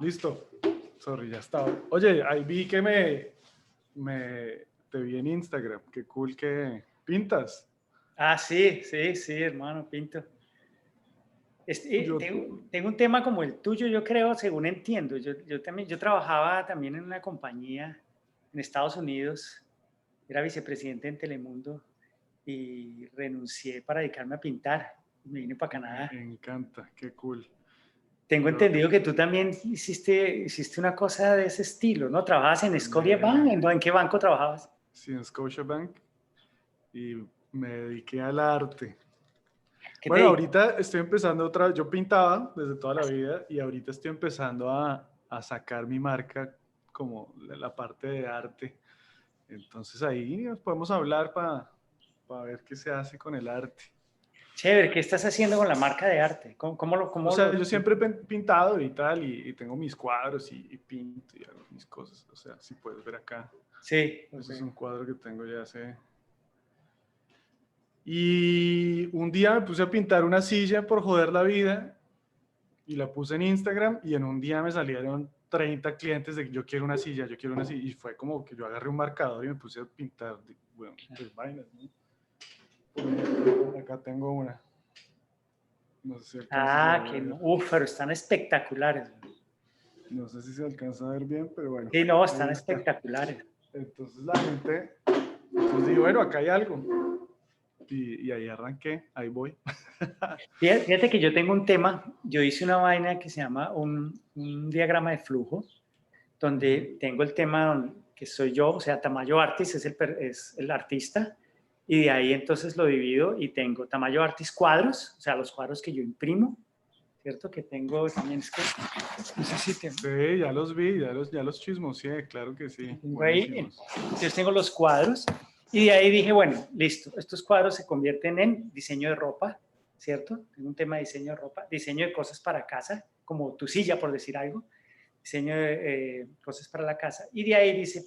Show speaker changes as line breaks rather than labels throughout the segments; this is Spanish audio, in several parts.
Listo. Sorry, ya estaba. Oye, ahí vi que te vi en Instagram. Qué cool que pintas.
Ah, sí, hermano, pinto.
Yo,
Tengo un tema como el tuyo, yo creo, según entiendo. Yo trabajaba también en una compañía en Estados Unidos, era vicepresidente en Telemundo y renuncié para dedicarme a pintar. Me vine para
me
Canadá.
encanta, qué cool.
Tengo
Yo,
entendido que tú también hiciste una cosa de ese estilo, ¿no? ¿Trabajabas en Scotiabank? ¿En qué banco trabajabas?
sí, en Scotiabank y me dediqué al arte.
¿Qué te
Bueno,
dedicas?
ahorita estoy empezando otra vez. Yo pintaba desde toda la vida y ahorita estoy empezando a sacar mi marca como la parte de arte. Entonces ahí nos podemos hablar para ver qué se hace con el arte.
Chévere, ¿qué estás haciendo con la marca de arte?
O sea, yo siempre he pintado y tal, y tengo mis cuadros y pinto y hago mis cosas. O sea, si puedes ver acá,
Sí,
eso es
ok.
un cuadro que tengo ya hace. Y un día me puse a pintar una silla por joder la vida y la puse en Instagram y en un día me salieron 30 clientes de que yo quiero una silla, yo quiero una silla. Y fue como que yo agarré un marcador y me puse a pintar, bueno, pues vainas, ¿no? Por ejemplo, acá tengo una. No sé si alcanzas a
Ah, que
ver.
no. Uf, pero están espectaculares.
No sé si se alcanza a ver bien, pero bueno,
Sí, no,
ahí
están
está.
espectaculares.
Entonces la gente, pues digo, bueno, acá hay algo. Y ahí arranqué, ahí voy.
Fíjate que yo tengo un tema, yo hice una vaina que se llama un diagrama de flujo,
Ujú.
donde tengo el tema que soy yo, o sea, Tamayo Artis es el artista, y de ahí entonces lo divido y tengo Tamayo Artis cuadros, o sea, los cuadros que yo imprimo, ¿cierto? Que tengo también, es que, no sé si
Sí, ya los vi, ya los chismoseé, claro que sí,
tengo ahí,
buenísimos.
entonces tengo los cuadros, y de ahí dije, bueno, listo, estos cuadros se convierten en diseño de ropa, ¿cierto? Tengo un tema de diseño de ropa, diseño de cosas para casa, como tu silla, por decir algo, diseño de cosas para la casa, y de ahí dice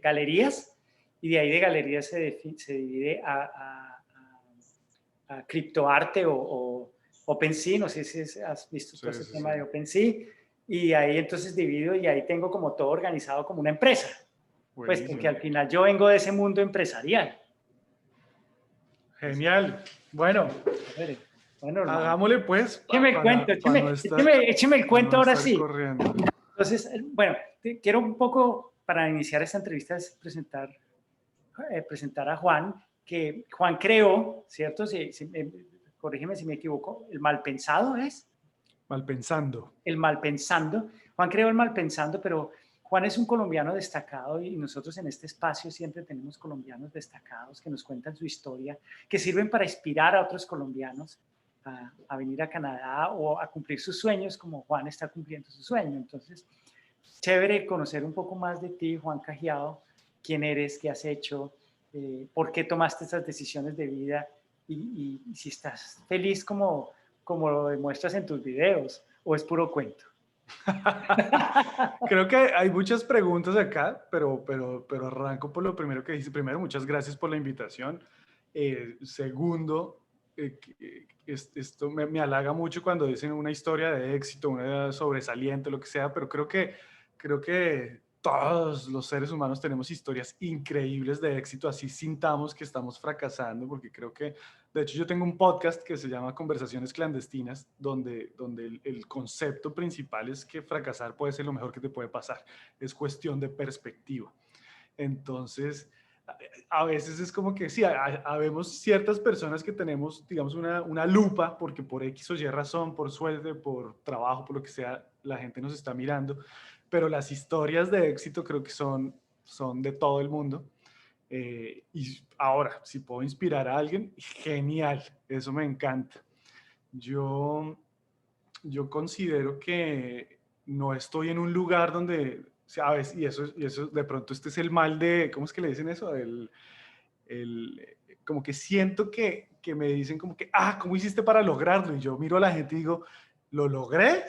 galerías, y de ahí de galerías se divide a criptoarte o OpenSea, no sé si has visto todo
Sí,
ese
sí, sí.
tema de OpenSea, y ahí entonces divido y ahí tengo como todo organizado como una empresa, pues porque al
Buenísimo.
final yo vengo de ese mundo empresarial.
Genial. Bueno,
Chévere. Bueno, hermano.
hagámosle pues
Écheme el cuento, écheme el
para
cuento
no
ahora
estar
sí.
corriendo.
Entonces, bueno, quiero un poco, para iniciar esta entrevista, es presentar a Juan, que Juan creó, ¿cierto? Corrígeme si me equivoco, el Malpensado es.
Malpensando.
El Malpensando. Juan creó el Malpensando, pero Juan es un colombiano destacado y nosotros en este espacio siempre tenemos colombianos destacados que nos cuentan su historia, que sirven para inspirar a otros colombianos a venir a Canadá o a cumplir sus sueños como Juan está cumpliendo su sueño. Entonces, chévere conocer un poco más de ti, Juan Cajiao, quién eres, qué has hecho, por qué tomaste estas decisiones de vida y si estás feliz como lo demuestras en tus videos o es puro cuento.
Creo que hay muchas preguntas acá, pero arranco por lo primero que dice. Primero, muchas gracias por la invitación. Segundo, esto me halaga mucho cuando dicen una historia de éxito, una sobresaliente, lo que sea, pero creo que todos los seres humanos tenemos historias increíbles de éxito, así sintamos que estamos fracasando, porque creo que, de hecho, yo tengo un podcast que se llama Conversaciones Clandestinas, donde el concepto principal es que fracasar puede ser lo mejor que te puede pasar. Es cuestión de perspectiva. Entonces, a veces es como que sí, habemos ciertas personas que tenemos, digamos, una lupa, porque por X o Y razón, por suerte, por trabajo, por lo que sea, la gente nos está mirando, pero las historias de éxito creo que son de todo el mundo. Y ahora, si puedo inspirar a alguien, genial, eso me encanta. Yo, yo considero que no estoy en un lugar donde, ¿sabes? Y eso de pronto este es el mal de, ¿cómo es que le dicen eso? Como que siento que me dicen como que, ¿cómo hiciste para lograrlo? Y yo miro a la gente y digo, ¿lo logré?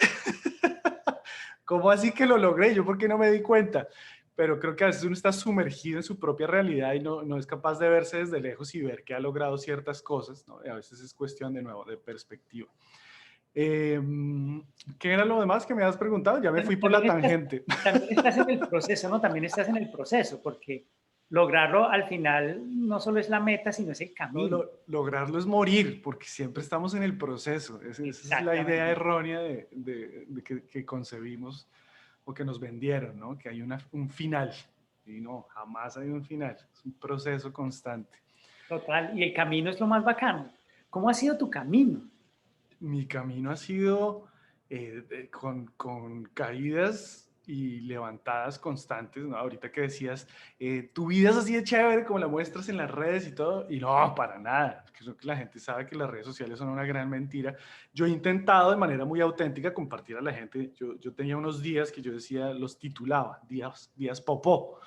¿Cómo así que lo logré? ¿Yo por qué no me di cuenta? Pero creo que a veces uno está sumergido en su propia realidad y no es capaz de verse desde lejos y ver que ha logrado ciertas cosas, ¿no? Y a veces es cuestión de nuevo de perspectiva. Eh, ¿Qué era lo demás que me habías preguntado? Ya me fui por la tangente.
También estás en el proceso, ¿no? También estás en el proceso, porque lograrlo al final no solo es la meta, sino es el
No,
camino.
lograrlo es morir, porque siempre estamos en el proceso. Esa es la idea
Exactamente.
errónea de que concebimos o que nos vendieron, ¿no? Que hay un final. Y no, jamás hay un final. Es un proceso constante.
Total. Y el camino es lo más bacano. ¿Cómo ha sido tu camino?
Mi camino ha sido con caídas y levantadas constantes, ¿no? Ahorita que decías, tu vida es así de chévere como la muestras en las redes y todo, y no, para nada, creo que la gente sabe que las redes sociales son una gran mentira. Yo he intentado de manera muy auténtica compartir a la gente, yo tenía unos días que yo decía, los titulaba, días popó,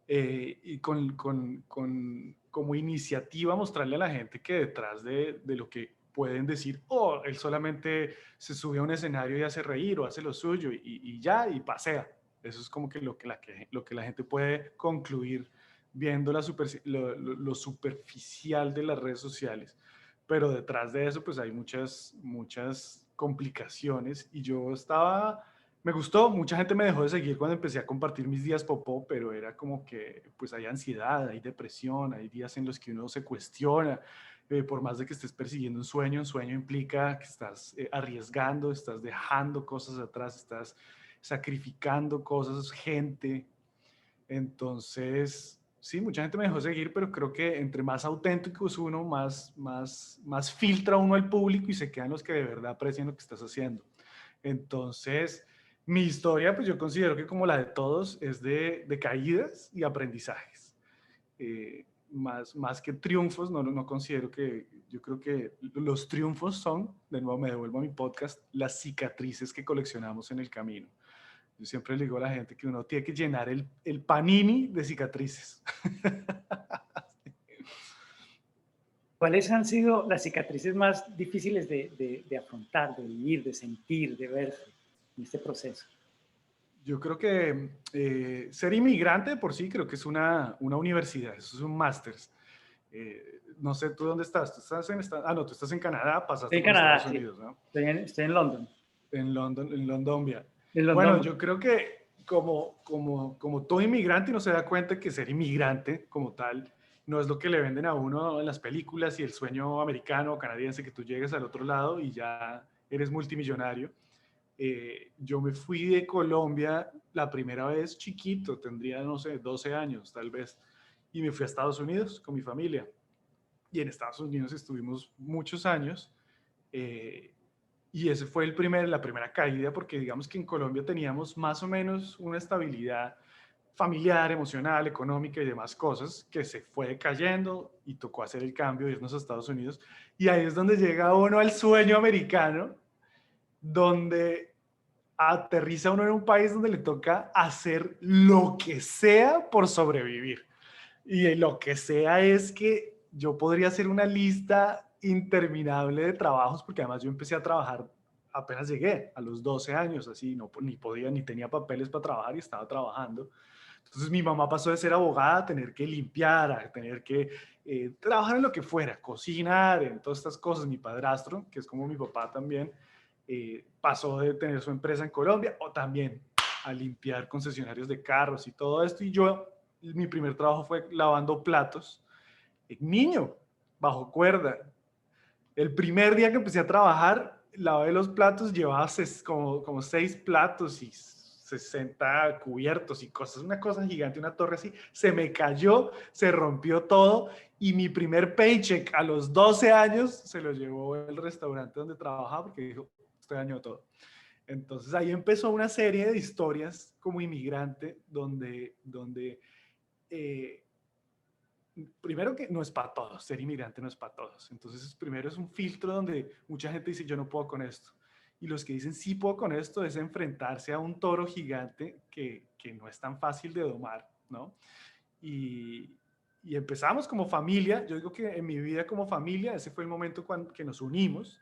y como iniciativa mostrarle a la gente que detrás de lo que pueden decir, oh, él solamente se sube a un escenario y hace reír o hace lo suyo y ya, y pasea. Eso es como que lo que la gente puede concluir viendo lo superficial de las redes sociales. Pero detrás de eso, pues hay muchas complicaciones y yo estaba me gustó, mucha gente me dejó de seguir cuando empecé a compartir mis días popó, pero era como que pues hay ansiedad, hay depresión, hay días en los que uno se cuestiona, por más de que estés persiguiendo un sueño implica que estás arriesgando, estás dejando cosas atrás, estás sacrificando cosas, gente. Entonces, sí, mucha gente me dejó seguir, pero creo que entre más auténtico es uno, más filtra uno al público y se quedan los que de verdad aprecian lo que estás haciendo. Entonces, mi historia, pues yo considero que como la de todos, es de caídas y aprendizajes. Más que triunfos, no considero que, yo creo que los triunfos son, de nuevo me devuelvo a mi podcast, las cicatrices que coleccionamos en el camino. Yo siempre le digo a la gente que uno tiene que llenar el panini de cicatrices.
¿Cuáles han sido las cicatrices más difíciles de afrontar, de vivir, de sentir, de verse en este proceso?
Yo creo que ser inmigrante por sí creo que es una universidad, eso es un máster. No sé, ¿tú dónde estás? ¿Tú estás no, tú estás en Canadá,
Estoy
pasaste
en
por Estados
Canadá, sí.
Unidos, ¿no?
Estoy en London.
En London, en Londombia.
En
Bueno,
London.
yo creo que como todo inmigrante no se da cuenta que ser inmigrante como tal no es lo que le venden a uno en las películas y el sueño americano o canadiense que tú llegues al otro lado y ya eres multimillonario. Yo me fui de Colombia la primera vez chiquito, tendría, no sé, 12 años tal vez, y me fui a Estados Unidos con mi familia. Y en Estados Unidos estuvimos muchos años. eh, y ese fue la primera caída, porque digamos que en Colombia teníamos más o menos una estabilidad familiar, emocional, económica y demás cosas que se fue cayendo y tocó hacer el cambio, irnos a Estados Unidos. Y ahí es donde llega uno al sueño americano, donde aterriza uno en un país donde le toca hacer lo que sea por sobrevivir. Y lo que sea es que yo podría hacer una lista interminable de trabajos, porque además yo empecé a trabajar apenas llegué, a los 12 años, así, no, ni podía, ni tenía papeles para trabajar y estaba trabajando. Entonces mi mamá pasó de ser abogada a tener que limpiar, a tener que trabajar en lo que fuera, cocinar, en todas estas cosas. Mi padrastro, que es como mi papá también, pasó de tener su empresa en Colombia o también a limpiar concesionarios de carros y todo esto. Y yo, mi primer trabajo fue lavando platos. Niño, bajo cuerda. El primer día que empecé a trabajar, lavé los platos, llevaba como 6 platos y 60 cubiertos y cosas, una cosa gigante, una torre así. Se me cayó, se rompió todo y mi primer paycheck a los 12 años se lo llevó el restaurante donde trabajaba porque dijo, este dañó todo. Entonces ahí empezó una serie de historias como inmigrante donde eh, primero que no es para todos, ser inmigrante no es para todos. Entonces, primero es un filtro donde mucha gente dice, yo no puedo con esto. Y los que dicen, sí puedo con esto, es enfrentarse a un toro gigante que no es tan fácil de domar, ¿no? Y, y empezamos como familia. Yo digo que en mi vida como familia, ese fue el momento que nos unimos,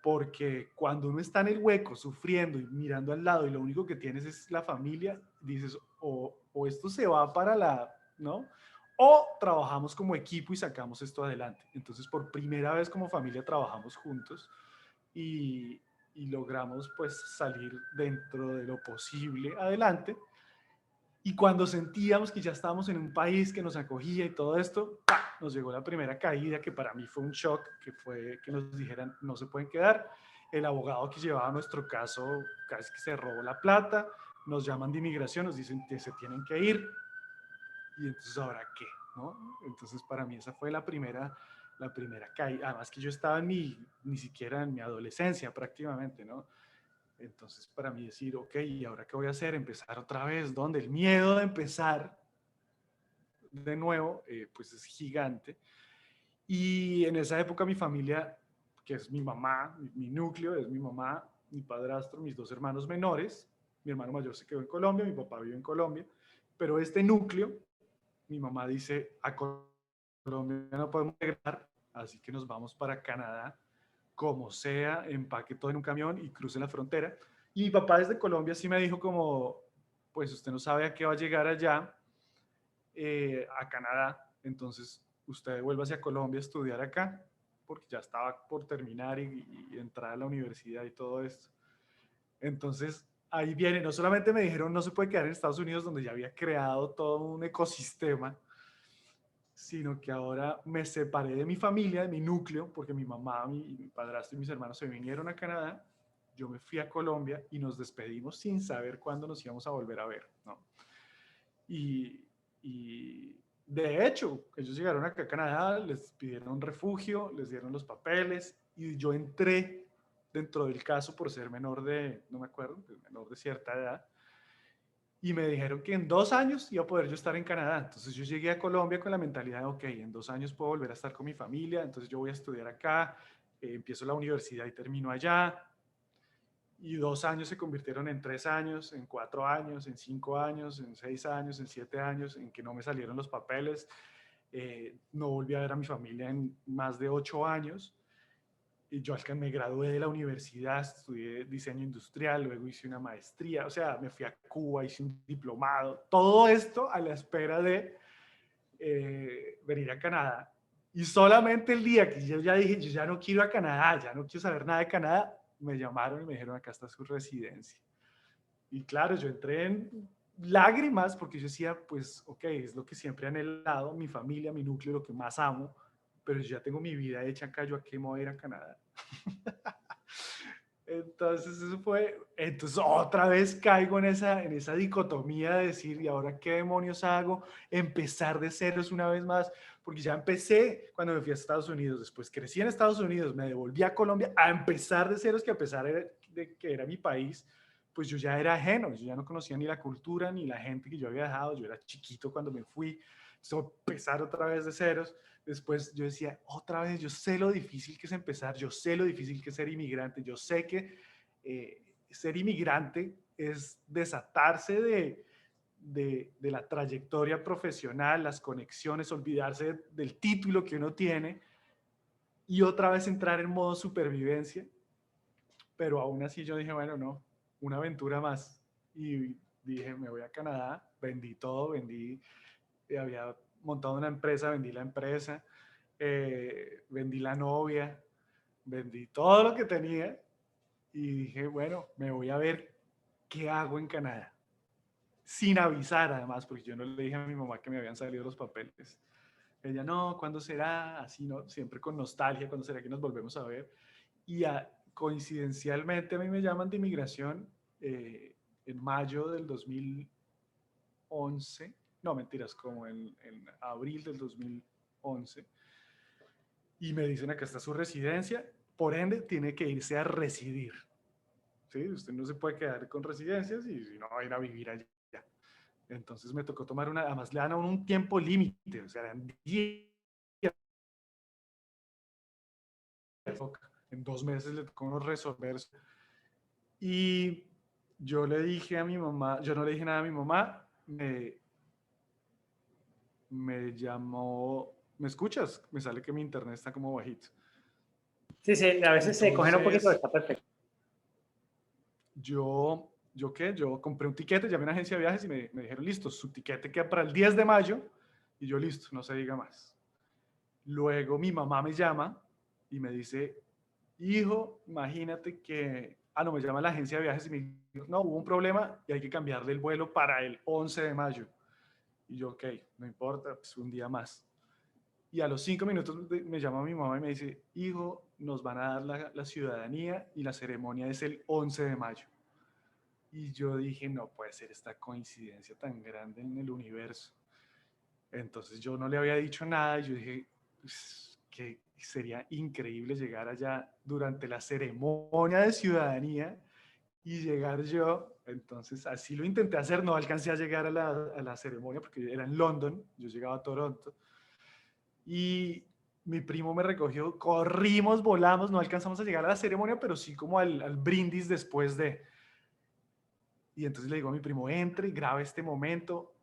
porque cuando uno está en el hueco, sufriendo y mirando al lado y lo único que tienes es la familia, dices, o esto se va para ¿no? O trabajamos como equipo y sacamos esto adelante. Entonces, por primera vez como familia trabajamos juntos y, y logramos pues salir dentro de lo posible adelante. Y cuando sentíamos que ya estábamos en un país que nos acogía y todo esto, ¡pah!, nos llegó la primera caída, que para mí fue un shock, que fue que nos dijeran no se pueden quedar. El abogado que llevaba nuestro caso casi que se robó la plata, nos llaman de inmigración, nos dicen que se tienen que ir, y entonces ahora qué, ¿no? Entonces para mí esa fue la primera caída, además que yo estaba ni siquiera en mi adolescencia prácticamente, ¿no? Entonces para mí decir, ok, ¿y ahora qué voy a hacer? Empezar otra vez, ¿dónde? El miedo de empezar de nuevo, pues es gigante. Y en esa época mi familia, que es mi mamá, mi núcleo es mi mamá, mi padrastro, mis dos hermanos menores, mi hermano mayor se quedó en Colombia, mi papá vive en Colombia, pero este núcleo, mi mamá dice, a Colombia no podemos regresar, así que nos vamos para Canadá, como sea, empaque todo en un camión y cruce la frontera. Y mi papá desde Colombia sí me dijo como, pues usted no sabe a qué va a llegar allá, a Canadá, entonces usted vuelva hacia Colombia a estudiar acá, porque ya estaba por terminar y entrar a la universidad y todo esto. Entonces, ahí viene, no solamente me dijeron no se puede quedar en Estados Unidos, donde ya había creado todo un ecosistema, sino que ahora me separé de mi familia, de mi núcleo, porque mi mamá, mi padrastro y mis hermanos se vinieron a Canadá, yo me fui a Colombia y nos despedimos sin saber cuándo nos íbamos a volver a ver, ¿no? Y, y de hecho, ellos llegaron acá a Canadá, les pidieron refugio, les dieron los papeles y yo entré dentro del caso por ser menor de, no me acuerdo, menor de cierta edad, y me dijeron que en 2 años iba a poder yo estar en Canadá. Entonces yo llegué a Colombia con la mentalidad de, ok, en 2 años puedo volver a estar con mi familia, entonces yo voy a estudiar acá, empiezo la universidad y termino allá. Y 2 años se convirtieron en 3 años, en 4 años, en 5 años, en 6 años, en 7 años, en que no me salieron los papeles. No volví a ver a mi familia en más de 8 años. Y yo me gradué de la universidad, estudié diseño industrial, luego hice una maestría, o sea, me fui a Cuba, hice un diplomado, todo esto a la espera de venir a Canadá. Y solamente el día que yo ya dije, yo ya no quiero a Canadá, ya no quiero saber nada de Canadá, me llamaron y me dijeron, acá está su residencia. Y claro, yo entré en lágrimas porque yo decía, pues, ok, es lo que siempre he anhelado, mi familia, mi núcleo, lo que más amo, pero yo ya tengo mi vida hecha acá, yo a qué me voy a ir a Canadá. Entonces eso fue, entonces otra vez caigo en esa dicotomía de decir, ¿y ahora qué demonios hago? Empezar de ceros una vez más, porque ya empecé cuando me fui a Estados Unidos, después crecí en Estados Unidos, me devolví a Colombia a empezar de ceros, que a pesar de que era mi país, pues yo ya era ajeno, yo ya no conocía ni la cultura ni la gente que yo había dejado, yo era chiquito cuando me fui, entonces empezar otra vez de ceros. Después yo decía, otra vez, yo sé lo difícil que es empezar, yo sé lo difícil que es ser inmigrante, yo sé que ser inmigrante es desatarse de la trayectoria profesional, las conexiones, olvidarse del título que uno tiene y otra vez entrar en modo supervivencia. Pero aún así yo dije, bueno, no, una aventura más. Y dije, me voy a Canadá, vendí todo, había montado una empresa, vendí la empresa, vendí la novia, vendí todo lo que tenía y dije, bueno, me voy a ver qué hago en Canadá. Sin avisar además, porque yo no le dije a mi mamá que me habían salido los papeles. Ella, no, ¿cuándo será? Así, ¿no? Siempre con nostalgia, ¿cuándo será que nos volvemos a ver? Y coincidencialmente a mí me llaman de inmigración en mayo del 2011, no mentiras, como en abril del 2011, y me dicen acá está su residencia, por ende tiene que irse a residir. ¿Sí? Usted no se puede quedar con residencias y si no va a ir a vivir allá. Entonces me tocó tomar además le dan a uno un tiempo límite, o sea, dan 10, en 2 meses le tocó resolver. Y yo le dije a mi mamá, yo no le dije nada a mi mamá, me llamó, ¿me escuchas? Me sale que mi internet está como bajito.
Sí, sí, a veces se cogen un poquito,
Entonces,
está perfecto.
¿yo qué? Yo compré un tiquete, llamé a una agencia de viajes y me dijeron, listo, su tiquete queda para el 10 de mayo. Y yo, listo, no se diga más. Luego mi mamá me llama y me dice, hijo, imagínate que, no, me llama la agencia de viajes y me dijo, no, hubo un problema y hay que cambiarle el vuelo para el 11 de mayo. Y yo, ok, no importa, pues un día más. Y a los 5 minutos me llama mi mamá y me dice, hijo, nos van a dar la ciudadanía y la ceremonia es el 11 de mayo. Y yo dije, no puede ser esta coincidencia tan grande en el universo. Entonces yo no le había dicho nada y yo dije, pues, que sería increíble llegar allá durante la ceremonia de ciudadanía y llegar yo. Entonces así lo intenté hacer, no alcancé a llegar a la ceremonia porque era en London, yo llegaba a Toronto y mi primo me recogió, corrimos, volamos, no alcanzamos a llegar a la ceremonia, pero sí como al brindis después de... Y entonces le digo a mi primo, entre, grabe este momento,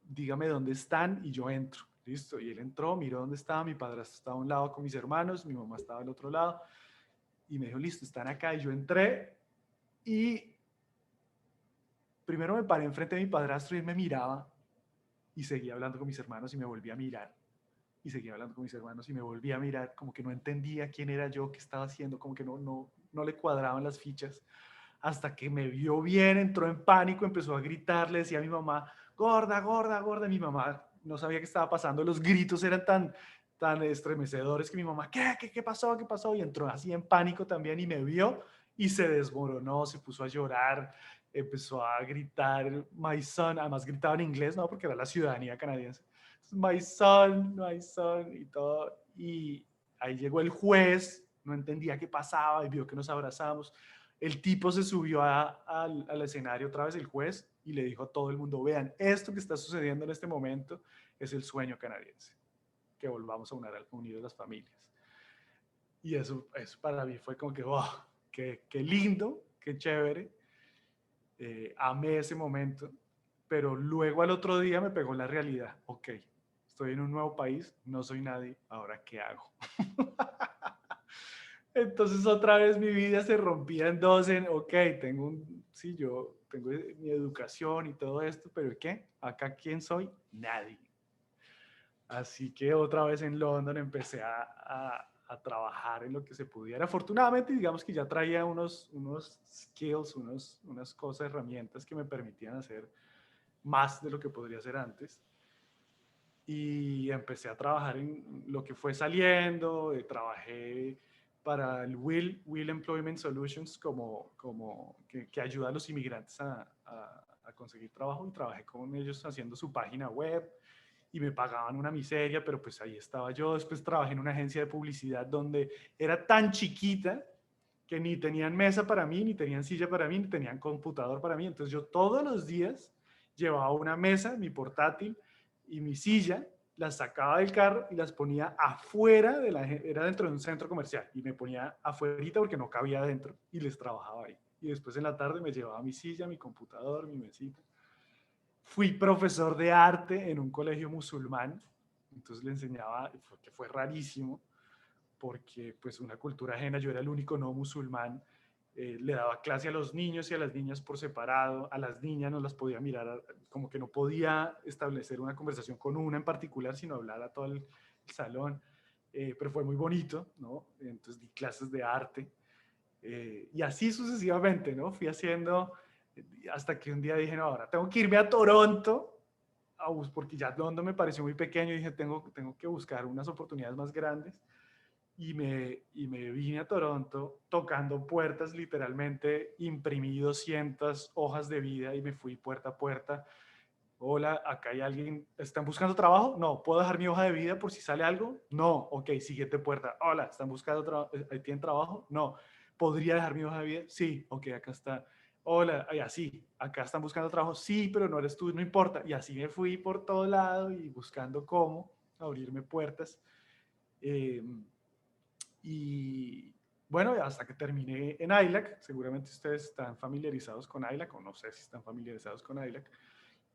dígame dónde están y yo entro. Listo. Y él entró, miró dónde estaba, mi padrastro estaba a un lado con mis hermanos, mi mamá estaba al otro lado y me dijo, listo, están acá. Y yo entré y primero me paré enfrente de mi padrastro y él me miraba y seguía hablando con mis hermanos y me volvía a mirar. Y seguía hablando con mis hermanos y me volvía a mirar, como que no entendía quién era yo, qué estaba haciendo, como que no le cuadraban las fichas. Hasta que me vio bien, entró en pánico, empezó a gritar, le decía a mi mamá, gorda, gorda, gorda. Mi mamá no sabía qué estaba pasando, los gritos eran tan estremecedores que mi mamá, ¿qué pasó? ¿Qué pasó? Y entró así en pánico también y me vio y se desmoronó, se puso a llorar, empezó a gritar, my son, además gritaba en inglés, ¿no? Porque era la ciudadanía canadiense. My son, y todo. Y ahí llegó el juez, no entendía qué pasaba y vio que nos abrazamos. El tipo se subió al escenario otra vez, el juez, y le dijo a todo el mundo, vean, esto que está sucediendo en este momento es el sueño canadiense, que volvamos a unir a las familias. Y eso para mí fue como que, oh, qué lindo, qué chévere. Amé ese momento, pero luego al otro día me pegó la realidad. Ok, estoy en un nuevo país, no soy nadie, ahora ¿qué hago? Entonces otra vez mi vida se rompía en dos en, ok, sí, yo tengo mi educación y todo esto, pero ¿qué? ¿Acá quién soy? Nadie. Así que otra vez en London empecé a trabajar en lo que se pudiera. Afortunadamente, digamos que ya traía unos skills, unas cosas, herramientas que me permitían hacer más de lo que podría hacer antes. Y empecé a trabajar en lo que fue saliendo, trabajé para el Will Employment Solutions que ayuda a los inmigrantes a conseguir trabajo y trabajé con ellos haciendo su página web y me pagaban una miseria, pero pues ahí estaba yo. Después trabajé en una agencia de publicidad donde era tan chiquita que ni tenían mesa para mí, ni tenían silla para mí, ni tenían computador para mí. Entonces yo todos los días llevaba una mesa, mi portátil y mi silla, las sacaba del carro y las ponía afuera era dentro de un centro comercial y me ponía afuerita porque no cabía adentro y les trabajaba ahí. Y después en la tarde me llevaba mi silla, mi computador, mi mesita. Fui profesor de arte en un colegio musulmán, entonces le enseñaba, que fue rarísimo, porque pues una cultura ajena, yo era el único no musulmán, le daba clase a los niños y a las niñas por separado, a las niñas no las podía mirar, como que no podía establecer una conversación con una en particular, sino hablar a todo el salón, pero fue muy bonito, ¿no? Entonces di clases de arte, y así sucesivamente, ¿no? Fui haciendo, hasta que un día dije, no, ahora tengo que irme a Toronto, porque ya London me pareció muy pequeño, y dije, tengo que buscar unas oportunidades más grandes, y me vine a Toronto tocando puertas, literalmente imprimí 200 hojas de vida y me fui puerta a puerta. Hola, acá hay alguien, ¿están buscando trabajo? No, ¿puedo dejar mi hoja de vida por si sale algo? No, ok, siguiente puerta. Hola, ¿están buscando trabajo? ¿Tienen trabajo? No, ¿podría dejar mi hoja de vida? Sí, ok, acá está. Hola, y así, acá están buscando trabajo, sí, pero no eres tú, no importa. Y así me fui por todo lado y buscando cómo abrirme puertas. Eh, y bueno, hasta que terminé en ILAC, seguramente ustedes están familiarizados con ILAC, o no sé si están familiarizados con ILAC.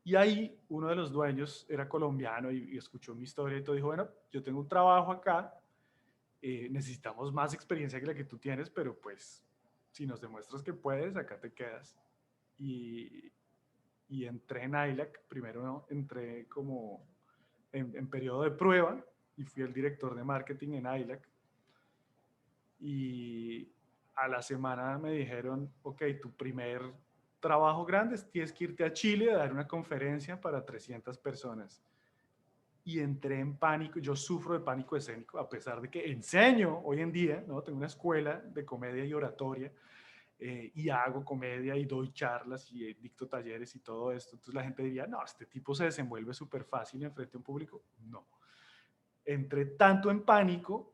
Y ahí uno de los dueños era colombiano y escuchó mi historia y todo, dijo, bueno, yo tengo un trabajo acá, necesitamos más experiencia que la que tú tienes, pero pues si nos demuestras que puedes, acá te quedas. Y, y entré en ILAC, primero ¿no? Entré como en periodo de prueba y fui el director de marketing en ILAC. y a la semana me dijeron, ok, tu primer trabajo grande es tienes que irte a Chile a dar una conferencia para 300 personas. Y entré en pánico, yo sufro de pánico escénico, a pesar de que enseño hoy en día, ¿no? Tengo una escuela de comedia y oratoria, y hago comedia y doy charlas y dicto talleres y todo esto. Entonces la gente diría, no, este tipo se desenvuelve súper fácil en frente a un público. No. Entré tanto en pánico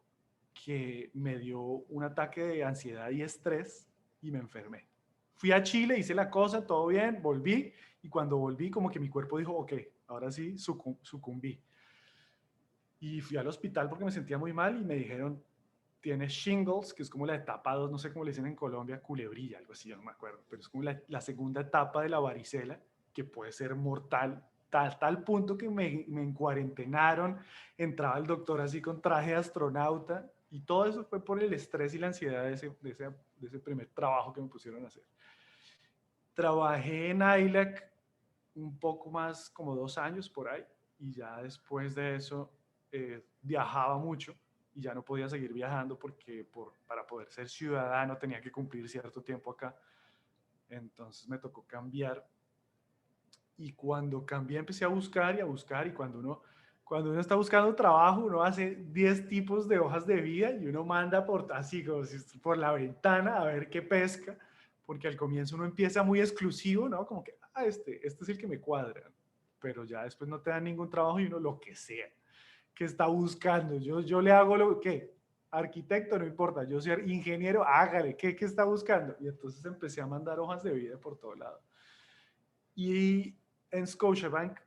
que me dio un ataque de ansiedad y estrés y me enfermé. Fui a Chile, hice la cosa, todo bien, volví y cuando volví como que mi cuerpo dijo, ok, ahora sí sucumbí. Y fui al hospital porque me sentía muy mal y me dijeron, tienes shingles, que es como la etapa 2, no sé cómo le dicen en Colombia, culebrilla, algo así, yo no me acuerdo, pero es como la segunda etapa de la varicela, que puede ser mortal, tal punto que me encuarentenaron, entraba el doctor así con traje de astronauta, y todo eso fue por el estrés y la ansiedad de ese primer trabajo que me pusieron a hacer. Trabajé en ILAC un poco más, como 2 años por ahí, y ya después de eso viajaba mucho y ya no podía seguir viajando porque para poder ser ciudadano tenía que cumplir cierto tiempo acá. Entonces me tocó cambiar y cuando cambié empecé a buscar y a buscar y cuando uno está buscando trabajo, uno hace 10 tipos de hojas de vida y uno manda así como si por la ventana a ver qué pesca, porque al comienzo uno empieza muy exclusivo, ¿no? Como que, este es el que me cuadra, pero ya después no te dan ningún trabajo y uno lo que sea que está buscando. Yo le hago lo que, arquitecto, no importa, yo soy ingeniero, hágale, ¿qué está buscando? Y entonces empecé a mandar hojas de vida por todo lado. Y en Scotiabank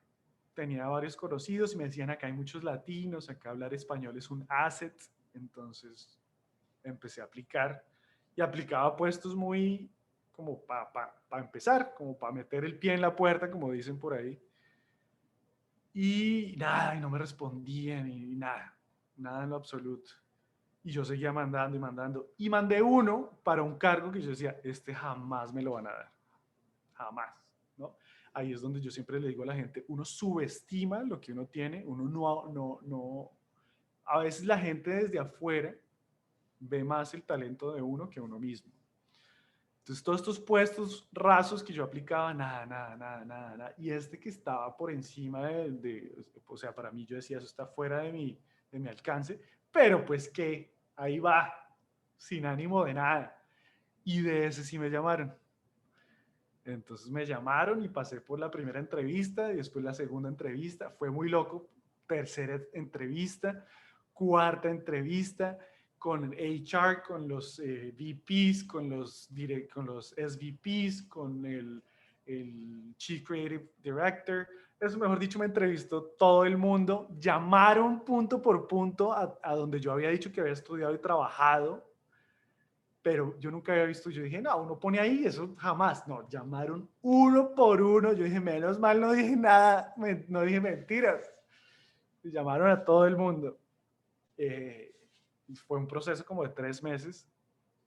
tenía varios conocidos y me decían, acá hay muchos latinos, acá hablar español es un asset. Entonces empecé a aplicar y aplicaba a puestos muy como para empezar, como para meter el pie en la puerta, como dicen por ahí. Y nada, y no me respondían y nada en lo absoluto. Y yo seguía mandando y mandando. Y mandé uno para un cargo que yo decía, este jamás me lo van a dar. Jamás, ¿no? Ahí es donde yo siempre le digo a la gente, uno subestima lo que uno tiene, uno no. A veces la gente desde afuera ve más el talento de uno que uno mismo. Entonces, todos estos puestos rasos que yo aplicaba, nada. Y este que estaba por encima o sea, para mí yo decía, eso está fuera de mi alcance, pero pues que ahí va, sin ánimo de nada. Y de ese sí me llamaron. Entonces me llamaron y pasé por la primera entrevista y después la segunda entrevista. Fue muy loco. Tercera entrevista, cuarta entrevista con HR, con los VPs, con los SVPs, con el Chief Creative Director. Eso, mejor dicho, me entrevistó todo el mundo. Llamaron punto por punto a donde yo había dicho que había estudiado y trabajado, pero yo nunca había visto, yo dije, no, uno pone ahí, eso jamás, no, llamaron uno por uno, yo dije, menos mal no dije nada, no dije mentiras, y llamaron a todo el mundo. Eh, Fue un proceso como de 3 meses,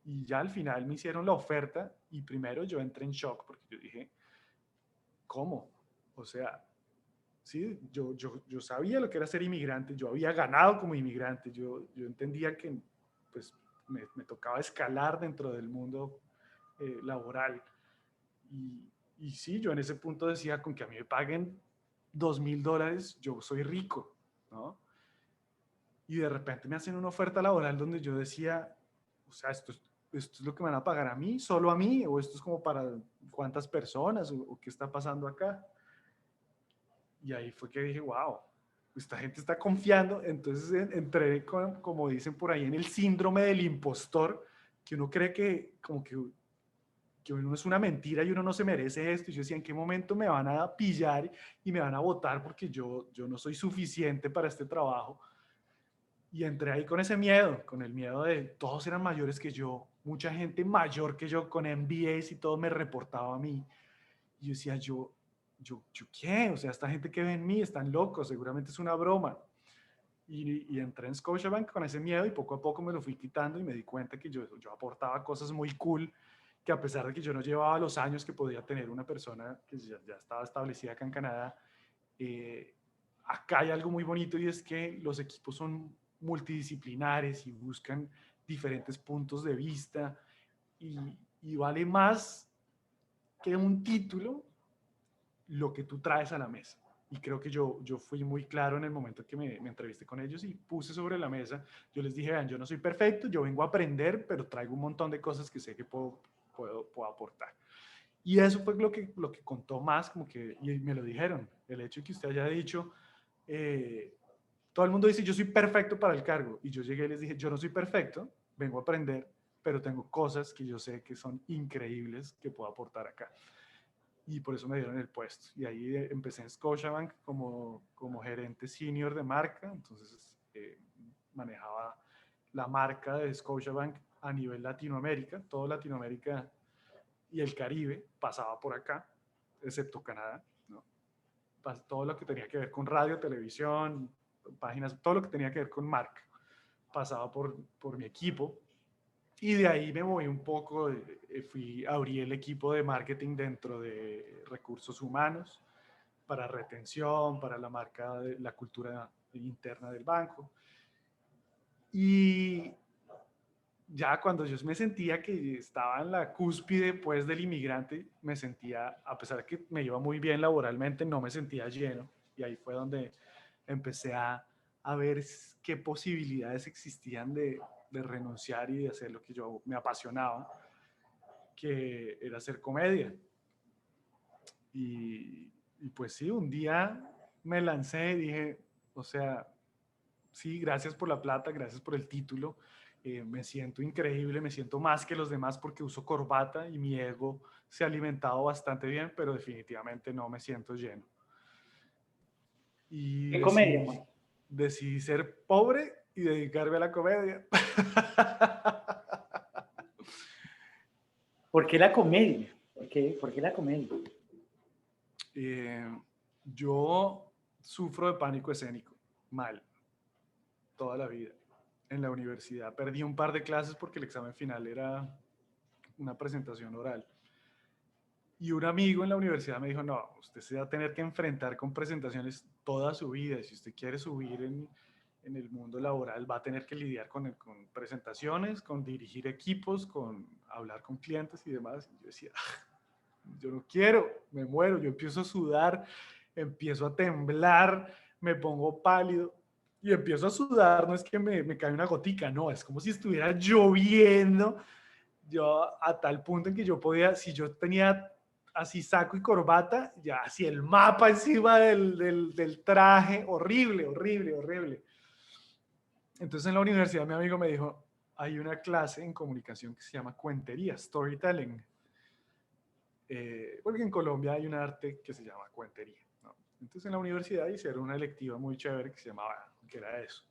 y ya al final me hicieron la oferta, y primero yo entré en shock, porque yo dije, ¿cómo? O sea, sí, yo sabía lo que era ser inmigrante, yo había ganado como inmigrante, yo entendía que pues me tocaba escalar dentro del mundo laboral. Y sí, yo en ese punto decía, con que a mí me paguen $2,000, yo soy rico, ¿no? Y de repente me hacen una oferta laboral donde yo decía, o sea, esto es lo que me van a pagar a mí, solo a mí, o esto es como para cuántas personas, o qué está pasando acá. Y ahí fue que dije, wow, esta gente está confiando. Entonces entré, como dicen por ahí, en el síndrome del impostor, que uno cree que uno es una mentira y uno no se merece esto. Y yo decía, ¿en qué momento me van a pillar y me van a votar porque yo no soy suficiente para este trabajo? Y entré ahí con ese miedo, con el miedo de todos eran mayores que yo, mucha gente mayor que yo con MBAs y todo me reportaba a mí. Y yo decía, ¿yo qué? O sea, esta gente que ve en mí están locos, seguramente es una broma. Y entré en Scotiabank con ese miedo y poco a poco me lo fui quitando y me di cuenta que yo aportaba cosas muy cool, que a pesar de que yo no llevaba los años que podía tener una persona que ya estaba establecida acá en Canadá, eh, acá hay algo muy bonito y es que los equipos son multidisciplinares y buscan diferentes puntos de vista y, y vale más que un título lo que tú traes a la mesa. Y creo que yo fui muy claro en el momento que me entrevisté con ellos y puse sobre la mesa, yo les dije, vean, yo no soy perfecto, yo vengo a aprender, pero traigo un montón de cosas que sé que puedo aportar. Y eso fue lo que contó más, como que, y me lo dijeron, el hecho de que usted haya dicho, todo el mundo dice, yo soy perfecto para el cargo, y yo llegué y les dije, yo no soy perfecto, vengo a aprender, pero tengo cosas que yo sé que son increíbles que puedo aportar acá. Y por eso me dieron el puesto. Y ahí empecé en Scotiabank como gerente senior de marca, entonces manejaba la marca de Scotiabank a nivel Latinoamérica, toda Latinoamérica y el Caribe pasaba por acá, excepto Canadá, ¿no? Todo lo que tenía que ver con radio, televisión, páginas, todo lo que tenía que ver con marca, pasaba por mi equipo. Y de ahí me moví un poco, abrí el equipo de marketing dentro de recursos humanos para retención, para la marca, de la cultura interna del banco. Y ya cuando yo me sentía que estaba en la cúspide pues del inmigrante, me sentía, a pesar de que me iba muy bien laboralmente, no me sentía lleno. Y ahí fue donde empecé a ver qué posibilidades existían de renunciar y de hacer lo que yo me apasionaba, que era hacer comedia. Y pues sí, un día me lancé y dije, o sea, sí, gracias por la plata, gracias por el título, me siento increíble, me siento más que los demás porque uso corbata y mi ego se ha alimentado bastante bien, pero definitivamente no me siento lleno. Y
¿Qué comedia, Juan?
decidí ser pobre y dedicarme a la comedia.
¿Por qué la comedia? ¿Por qué la comedia?
Eh, yo sufro de pánico escénico, mal, toda la vida. En la universidad perdí un par de clases porque el examen final era una presentación oral. Y un amigo en la universidad me dijo, no, usted se va a tener que enfrentar con presentaciones toda su vida. Si usted quiere subir en el mundo laboral, va a tener que lidiar con presentaciones, con dirigir equipos, con hablar con clientes y demás. Y yo decía, yo no quiero, me muero. Yo empiezo a sudar, empiezo a temblar, me pongo pálido y empiezo a sudar. No es que me cae una gotica, no, es como si estuviera lloviendo. Yo a tal punto en que yo podía, si yo tenía así saco y corbata, ya así el mapa encima del traje, horrible, horrible, horrible. Entonces en la universidad mi amigo me dijo, hay una clase en comunicación que se llama cuentería, storytelling, porque en Colombia hay un arte que se llama cuentería, ¿no? Entonces en la universidad hicieron una electiva muy chévere que se llamaba, que era eso,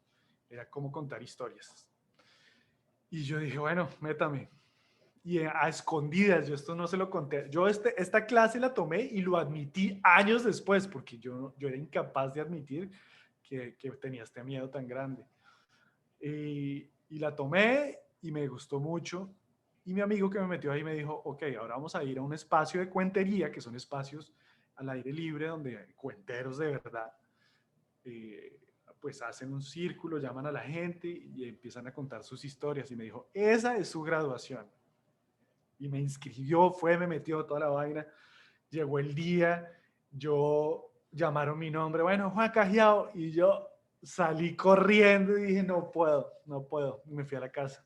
era cómo contar historias. Y yo dije, bueno, métame. Y a escondidas, yo esto no se lo conté. Yo esta clase la tomé y lo admití años después, porque yo era incapaz de admitir que tenía este miedo tan grande. Y la tomé y me gustó mucho. Y mi amigo que me metió ahí me dijo, ok, ahora vamos a ir a un espacio de cuentería, que son espacios al aire libre donde cuenteros de verdad, eh, pues hacen un círculo, llaman a la gente y empiezan a contar sus historias. Y me dijo, esa es su graduación. Y me inscribió, me metió toda la vaina. Llegó el día, yo llamaron mi nombre, bueno, Juan Cajiao, y yo salí corriendo y dije, no puedo, no puedo. Y me fui a la casa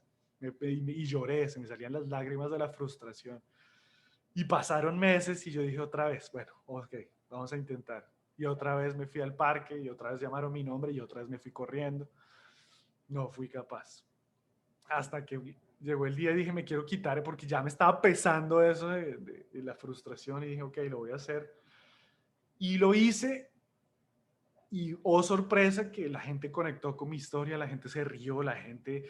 y lloré, se me salían las lágrimas de la frustración. Y pasaron meses y yo dije otra vez, bueno, ok, vamos a intentar. Y otra vez me fui al parque y otra vez llamaron mi nombre y otra vez me fui corriendo. No fui capaz. Hasta que llegó el día y dije, me quiero quitar porque ya me estaba pesando eso de la frustración y dije, ok, lo voy a hacer. Y lo hice y, oh sorpresa, que la gente conectó con mi historia, la gente se rió, la gente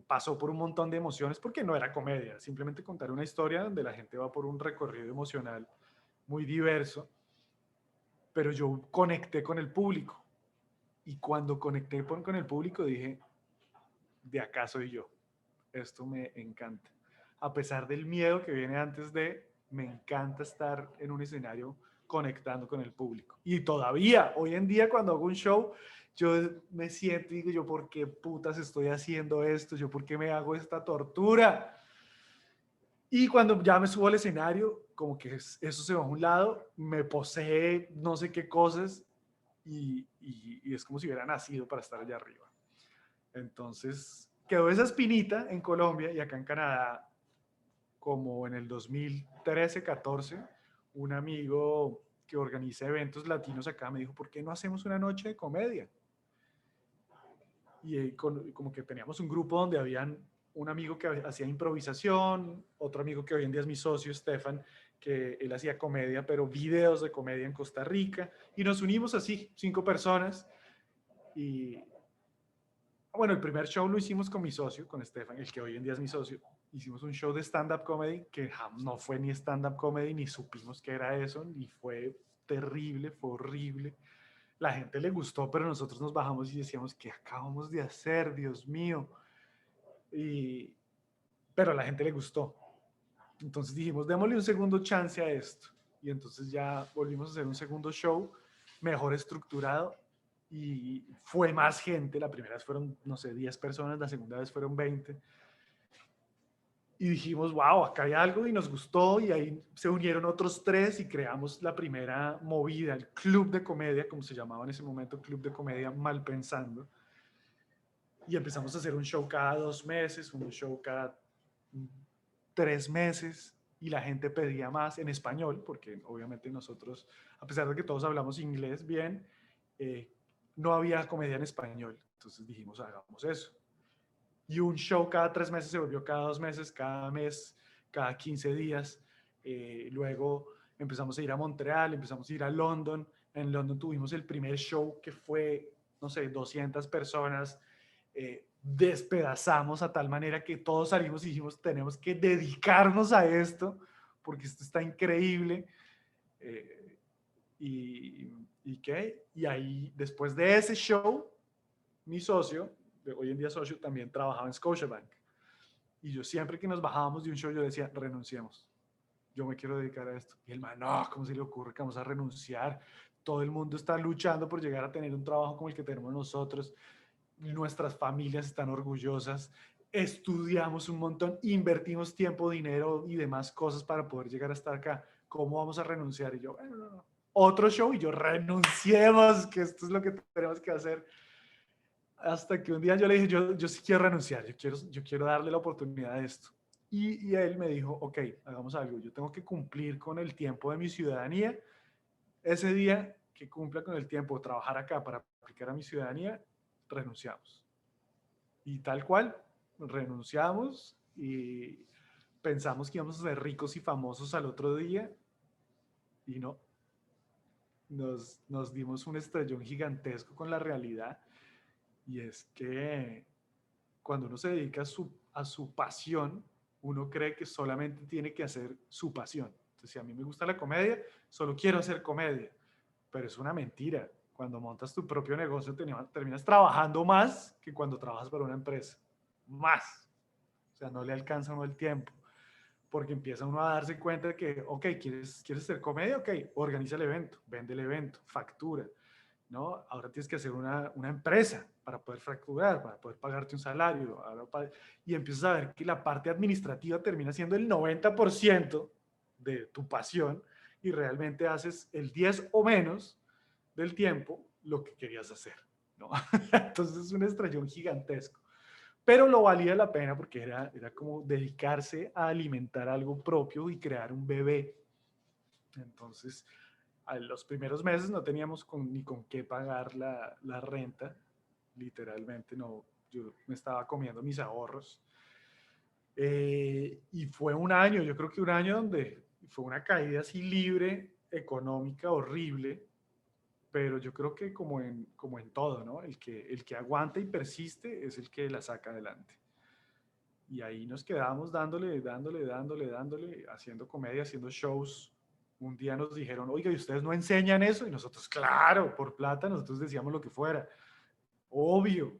pasó por un montón de emociones porque no era comedia, simplemente contar una historia donde la gente va por un recorrido emocional muy diverso, pero yo conecté con el público y cuando conecté con el público dije, de acá soy yo. Esto me encanta. A pesar del miedo que viene antes de, me encanta estar en un escenario conectando con el público. Y todavía, hoy en día, cuando hago un show, yo me siento y digo, yo, ¿por qué putas estoy haciendo esto? ¿Yo por qué me hago esta tortura? Y cuando ya me subo al escenario, como que eso se va a un lado, me posee no sé qué cosas y es como si hubiera nacido para estar allá arriba. Entonces, quedó esa espinita en Colombia y acá en Canadá, como en el 2013-14, un amigo que organiza eventos latinos acá me dijo, ¿por qué no hacemos una noche de comedia? Y como que teníamos un grupo donde habían un amigo que hacía improvisación, otro amigo que hoy en día es mi socio, Stefan, que él hacía comedia, pero videos de comedia en Costa Rica, y nos unimos así, 5 personas, y bueno, el primer show lo hicimos con mi socio, con Stefan, el que hoy en día es mi socio. Hicimos un show de stand-up comedy que no fue ni stand-up comedy, ni supimos que era eso, ni fue terrible, fue horrible. La gente le gustó, pero nosotros nos bajamos y decíamos, ¿qué acabamos de hacer? Dios mío. Pero a la gente le gustó. Entonces dijimos, démosle un segundo chance a esto. Y entonces ya volvimos a hacer un segundo show, mejor estructurado, y fue más gente. La primera vez fueron, no sé, 10 personas, la segunda vez fueron 20. Y dijimos, wow, acá hay algo y nos gustó, y ahí se unieron otros 3 y creamos la primera movida, el Club de Comedia, como se llamaba en ese momento, Club de Comedia Malpensando. Y empezamos a hacer un show cada 2 meses, un show cada 3 meses, y la gente pedía más en español, porque obviamente nosotros, a pesar de que todos hablamos inglés bien, eh, no había comedia en español. Entonces dijimos, hagamos eso. Y un show cada 3 meses se volvió cada 2 meses, cada mes, cada 15 días. Luego empezamos a ir a Montreal, empezamos a ir a London. En London tuvimos el primer show que fue, no sé, 200 personas. Despedazamos a tal manera que todos salimos y dijimos, tenemos que dedicarnos a esto, porque esto está increíble. Y ahí, después de ese show, mi socio, hoy en día socio, también trabajaba en Scotiabank. Y yo siempre que nos bajábamos de un show, yo decía, renunciemos. Yo me quiero dedicar a esto. Y el man, no, ¿cómo se le ocurre que vamos a renunciar? Todo el mundo está luchando por llegar a tener un trabajo como el que tenemos nosotros. Nuestras familias están orgullosas. Estudiamos un montón, invertimos tiempo, dinero y demás cosas para poder llegar a estar acá. ¿Cómo vamos a renunciar? Y yo, bueno, no. Otro show y yo, renunciemos, que esto es lo que tenemos que hacer. Hasta que un día yo le dije, yo sí quiero renunciar, yo quiero darle la oportunidad a esto. Y él me dijo, ok, hagamos algo, yo tengo que cumplir con el tiempo de mi ciudadanía. Ese día que cumpla con el tiempo de trabajar acá para aplicar a mi ciudadanía, renunciamos. Y tal cual, renunciamos y pensamos que íbamos a ser ricos y famosos al otro día y no. Nos dimos un estrellón gigantesco con la realidad, y es que cuando uno se dedica a su pasión, uno cree que solamente tiene que hacer su pasión. Entonces, si a mí me gusta la comedia, solo quiero hacer comedia, pero es una mentira. Cuando montas tu propio negocio, terminas trabajando más que cuando trabajas para una empresa. Más. O sea, no le alcanza a uno el tiempo, porque empieza uno a darse cuenta de que, ok, ¿quieres hacer comedia? Ok, organiza el evento, vende el evento, factura, ¿no? Ahora tienes que hacer una empresa para poder facturar, para poder pagarte un salario. Y empiezas a ver que la parte administrativa termina siendo el 90% de tu pasión, y realmente haces el 10 o menos del tiempo lo que querías hacer, ¿no? Entonces es un estrellón gigantesco. Pero lo valía la pena porque era como dedicarse a alimentar algo propio y crear un bebé. Entonces, a los primeros meses no teníamos ni con qué pagar la renta, literalmente no, yo me estaba comiendo mis ahorros. Y fue un año, yo creo que un año donde fue una caída así libre, económica, horrible, pero yo creo que como en todo, ¿no? El que aguanta y persiste es el que la saca adelante. Y ahí nos quedamos dándole, haciendo comedia, haciendo shows. Un día nos dijeron, oiga, ¿y ustedes no enseñan eso? Y nosotros, claro, por plata, nosotros decíamos lo que fuera. Obvio.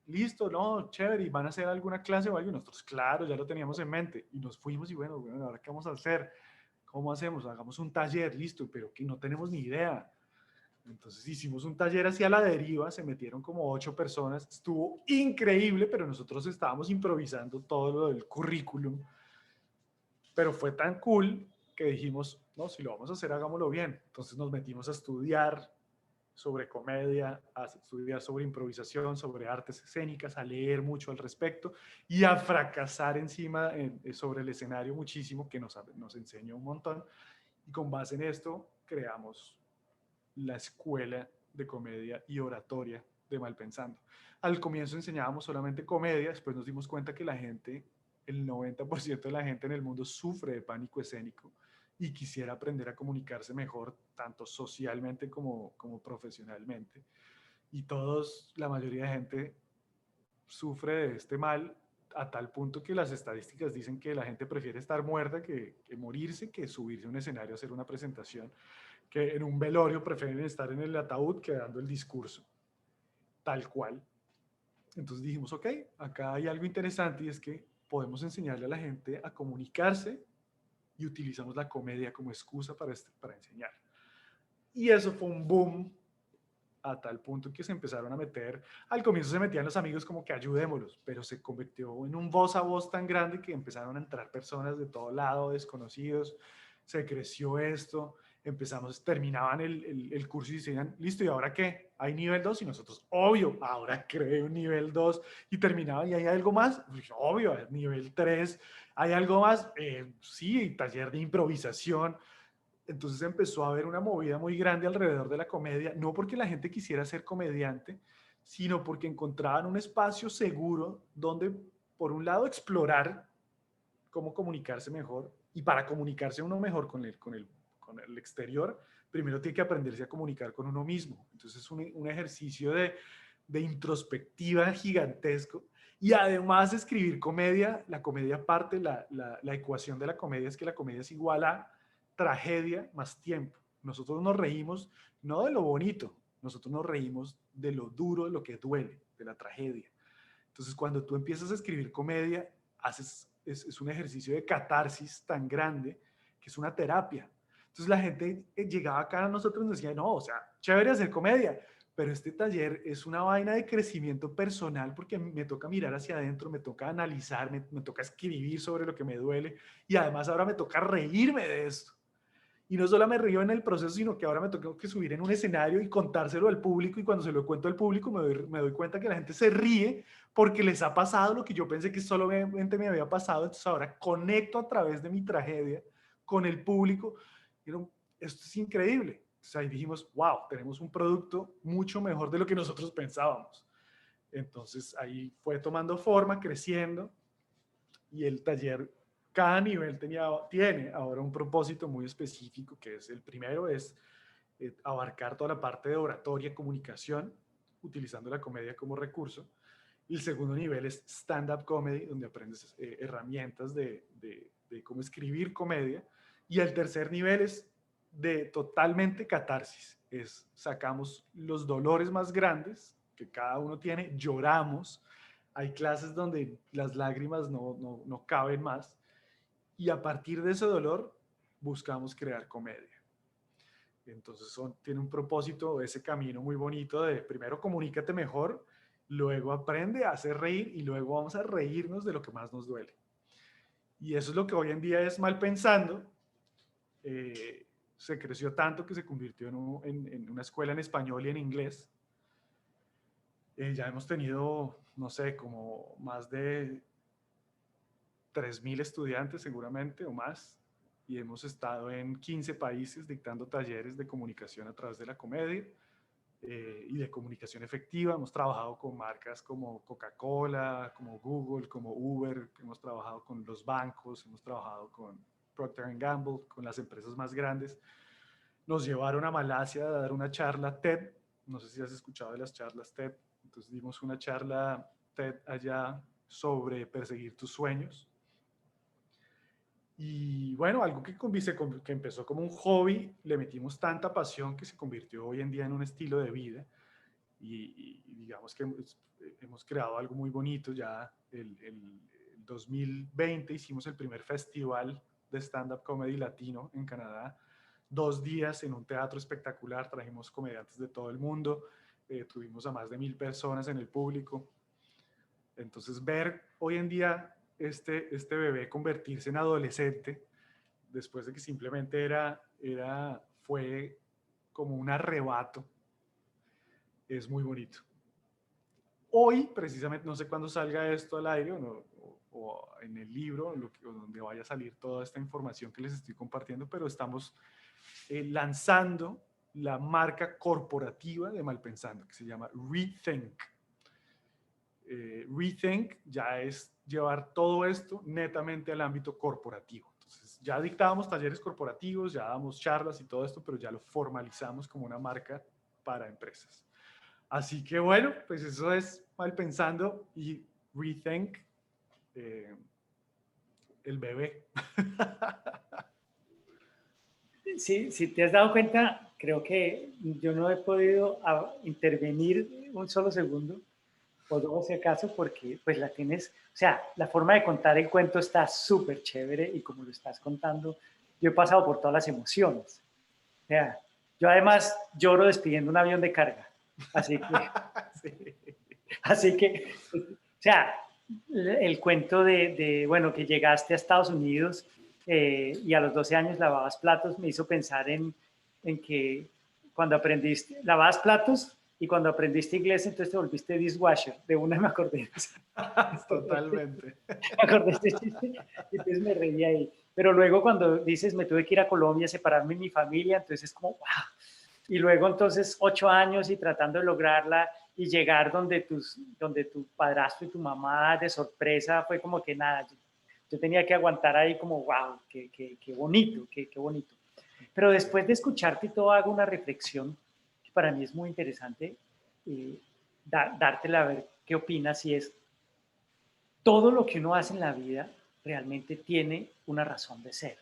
Listo, no, chévere, ¿y van a hacer alguna clase o algo? Y nosotros, claro, ya lo teníamos en mente. Y nos fuimos y bueno, ¿ahora qué vamos a hacer? ¿cómo hacemos? Hagamos un taller, listo, pero que no tenemos ni idea. Entonces hicimos un taller hacia la deriva, se metieron como 8 personas, estuvo increíble, pero nosotros estábamos improvisando todo lo del currículum, pero fue tan cool que dijimos, no, si lo vamos a hacer, hagámoslo bien. Entonces nos metimos a estudiar sobre comedia, a estudiar sobre improvisación, sobre artes escénicas, a leer mucho al respecto y a fracasar encima sobre el escenario muchísimo, que nos enseñó un montón. Y con base en esto creamos la escuela de comedia y oratoria de Malpensando. Al comienzo enseñábamos solamente comedia, después nos dimos cuenta que la gente, el 90% de la gente en el mundo sufre de pánico escénico y quisiera aprender a comunicarse mejor, tanto socialmente como profesionalmente. Y todos, la mayoría de gente sufre de este mal a tal punto que las estadísticas dicen que la gente prefiere estar muerta que morirse, que subirse a un escenario a hacer una presentación, que en un velorio prefieren estar en el ataúd que dando el discurso, tal cual. Entonces dijimos, ok, acá hay algo interesante y es que podemos enseñarle a la gente a comunicarse y utilizamos la comedia como excusa para enseñar. Y eso fue un boom a tal punto que se empezaron a meter, al comienzo se metían los amigos como que ayudémoslos, pero se convirtió en un voz a voz tan grande que empezaron a entrar personas de todo lado, desconocidos, se creció esto, empezamos, terminaban el curso y decían, listo, ¿y ahora qué? ¿Hay nivel 2? Y nosotros, obvio, ahora creé un nivel 2 y terminaba, ¿y hay algo más? Pues, obvio, nivel 3, ¿hay algo más? Sí, taller de improvisación. Entonces empezó a haber una movida muy grande alrededor de la comedia, no porque la gente quisiera ser comediante, sino porque encontraban un espacio seguro donde, por un lado, explorar cómo comunicarse mejor, y para comunicarse uno mejor con el exterior, primero tiene que aprenderse a comunicar con uno mismo. Entonces es un ejercicio de introspectiva gigantesco. Y además escribir comedia, la comedia parte, la ecuación de la comedia es que la comedia es igual a tragedia más tiempo. Nosotros nos reímos no de lo bonito, nosotros nos reímos de lo duro, de lo que duele, de la tragedia. Entonces, cuando tú empiezas a escribir comedia, es un ejercicio de catarsis tan grande que es una terapia. Entonces, la gente llegaba acá a nosotros y nos decía, no, o sea, chévere hacer comedia, pero este taller es una vaina de crecimiento personal porque me toca mirar hacia adentro, me toca analizar, me toca escribir sobre lo que me duele y además ahora me toca reírme de esto. Y no solo me río en el proceso, sino que ahora me tengo que subir en un escenario y contárselo al público, y cuando se lo cuento al público me doy cuenta que la gente se ríe porque les ha pasado lo que yo pensé que solamente me había pasado. Entonces ahora conecto a través de mi tragedia con el público. Esto es increíble. Entonces ahí dijimos, wow, tenemos un producto mucho mejor de lo que nosotros pensábamos. Entonces ahí fue tomando forma, creciendo, y el taller, cada nivel tiene ahora un propósito muy específico, que es el primero, es abarcar toda la parte de oratoria, comunicación, utilizando la comedia como recurso. Y el segundo nivel es stand-up comedy, donde aprendes herramientas de cómo escribir comedia. Y el tercer nivel es de totalmente catarsis. Sacamos los dolores más grandes que cada uno tiene, lloramos. Hay clases donde las lágrimas no caben más. Y a partir de ese dolor buscamos crear comedia. Entonces tiene un propósito, ese camino muy bonito de primero comunícate mejor, luego aprende a hacer reír y luego vamos a reírnos de lo que más nos duele. Y eso es lo que hoy en día es Malpensando. Se creció tanto que se convirtió en una escuela en español y en inglés. Ya hemos tenido, no sé, como más de 3.000 estudiantes seguramente o más, y hemos estado en 15 países dictando talleres de comunicación a través de la comedia y de comunicación efectiva. Hemos trabajado con marcas como Coca-Cola, como Google, como Uber, hemos trabajado con los bancos, hemos trabajado con Procter Gamble, con las empresas más grandes. Nos llevaron a Malasia a dar una charla TED, no sé si has escuchado de las charlas TED. Entonces dimos una charla TED allá sobre perseguir tus sueños. Y bueno, algo que empezó como un hobby, le metimos tanta pasión que se convirtió hoy en día en un estilo de vida. Y digamos que hemos creado algo muy bonito. Ya el 2020 hicimos el primer festival de stand-up comedy latino en Canadá. 2 días en un teatro espectacular, trajimos comediantes de todo el mundo, tuvimos a más de 1000 personas en el público. Entonces ver hoy en día este bebé convertirse en adolescente, después de que simplemente fue como un arrebato, es muy bonito. Hoy, precisamente, no sé cuándo salga esto al aire o en el libro, o donde vaya a salir toda esta información que les estoy compartiendo, pero estamos lanzando la marca corporativa de Malpensando, que se llama Rethink. Rethink ya es llevar todo esto netamente al ámbito corporativo. Entonces, ya dictábamos talleres corporativos, ya damos charlas y todo esto, pero ya lo formalizamos como una marca para empresas. Así que bueno, pues eso es Malpensando y Rethink, el bebé.
Sí, si te has dado cuenta, creo que yo no he podido intervenir un solo segundo, o dos si acaso, porque pues la tienes, o sea, la forma de contar el cuento está súper chévere y como lo estás contando, yo he pasado por todas las emociones. O sea, yo además lloro despidiendo un avión de carga, así que,
Sí.
así que, o sea, el cuento bueno, que llegaste a Estados Unidos y a los 12 años lavabas platos, me hizo pensar en que cuando aprendiste, lavabas platos y cuando aprendiste inglés, entonces te volviste dishwasher. De una me acordé de eso.
Totalmente.
Me acordé de este chiste y entonces me reí ahí. Pero luego cuando dices, me tuve que ir a Colombia, separarme de mi familia, entonces es como, wow. Y luego entonces 8 años y tratando de lograrla y llegar donde tu padrastro y tu mamá de sorpresa fue como que nada, yo tenía que aguantar ahí como, wow, qué bonito, qué bonito. Pero después de escucharte y todo hago una reflexión que para mí es muy interesante, dártela a ver qué opinas y es, todo lo que uno hace en la vida realmente tiene una razón de ser.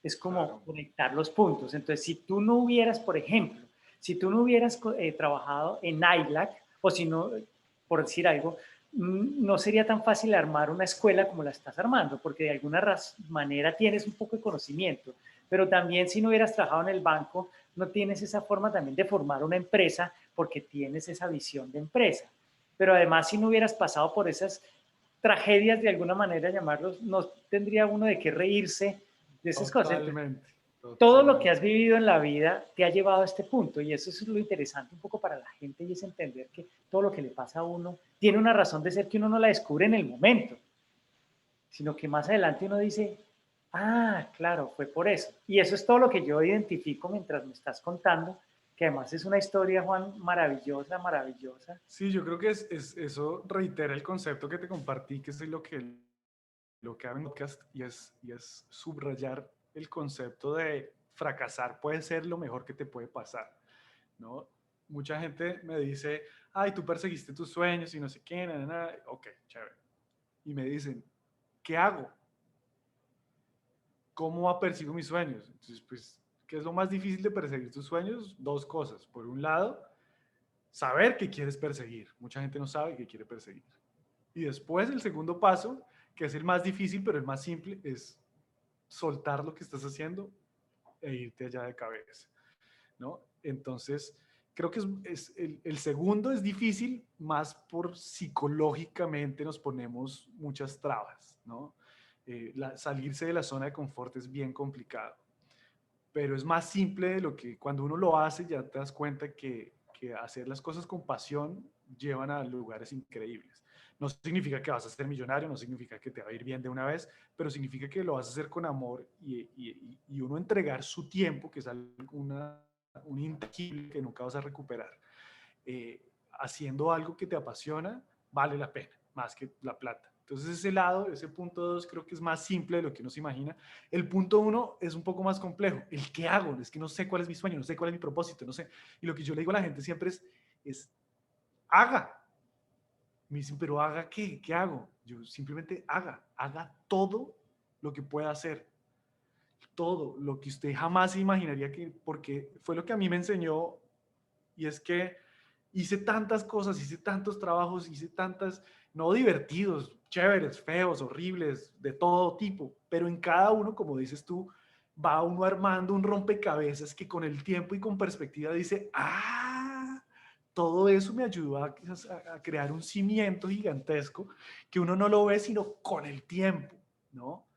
Es como
Claro.
conectar los puntos. Entonces, si tú no hubieras, por ejemplo, si tú no hubieras trabajado en ILAC, o si no, por decir algo, no sería tan fácil armar una escuela como la estás armando, porque de alguna manera tienes un poco de conocimiento, pero también si no hubieras trabajado en el banco, no tienes esa forma también de formar una empresa porque tienes esa visión de empresa. Pero además, si no hubieras pasado por esas tragedias, de alguna manera llamarlos, no tendría uno de qué reírse de esas cosas. Entonces,
Totalmente.
todo lo que has
Totalmente.
vivido en la vida te ha llevado a este punto y eso es lo interesante un poco para la gente y es entender que todo lo que le pasa a uno tiene una razón de ser que uno no la descubre en el momento, sino que más adelante uno dice, ah, claro, fue por eso. Y eso es todo lo que yo identifico mientras me estás contando, que además es una historia, Juan, maravillosa, maravillosa.
Sí, yo creo que eso reitera el concepto que te compartí, que es lo que hago en podcast, y es subrayar el concepto de fracasar puede ser lo mejor que te puede pasar, ¿no? Mucha gente me dice, ay, tú perseguiste tus sueños y no sé qué, nada, nada. Ok, chévere. Y me dicen, ¿qué hago? ¿Cómo persigo mis sueños? Entonces, pues, ¿qué es lo más difícil de perseguir tus sueños? Dos cosas. Por un lado, saber qué quieres perseguir. Mucha gente no sabe qué quiere perseguir. Y después el segundo paso, que es el más difícil, pero el más simple, es soltar lo que estás haciendo e irte allá de cabeza, ¿no? Entonces, creo que el segundo es difícil, más por psicológicamente nos ponemos muchas trabas, ¿no? Salirse de la zona de confort es bien complicado, pero es más simple de lo que cuando uno lo hace ya te das cuenta que hacer las cosas con pasión llevan a lugares increíbles. No significa que vas a ser millonario, no significa que te va a ir bien de una vez, pero significa que lo vas a hacer con amor y uno entregar su tiempo, que es un intangible que nunca vas a recuperar. Haciendo algo que te apasiona, vale la pena, más que la plata. Entonces ese lado, ese punto 2 creo que es más simple de lo que uno se imagina. El punto 1 es un poco más complejo. El qué hago, es que no sé cuál es mi sueño, no sé cuál es mi propósito, no sé. Y lo que yo le digo a la gente siempre es haga. Me dicen, pero haga qué, ¿qué hago? Yo simplemente haga todo lo que pueda hacer. Todo lo que usted jamás se imaginaría que, porque fue lo que a mí me enseñó y es que hice tantas cosas, hice tantos trabajos, hice tantas, no divertidos, chéveres, feos, horribles, de todo tipo, pero en cada uno, como dices tú, va uno armando un rompecabezas que con el tiempo y con perspectiva dice, ah, todo eso me ayudó a crear un cimiento gigantesco que uno no lo ve sino con el tiempo, ¿no?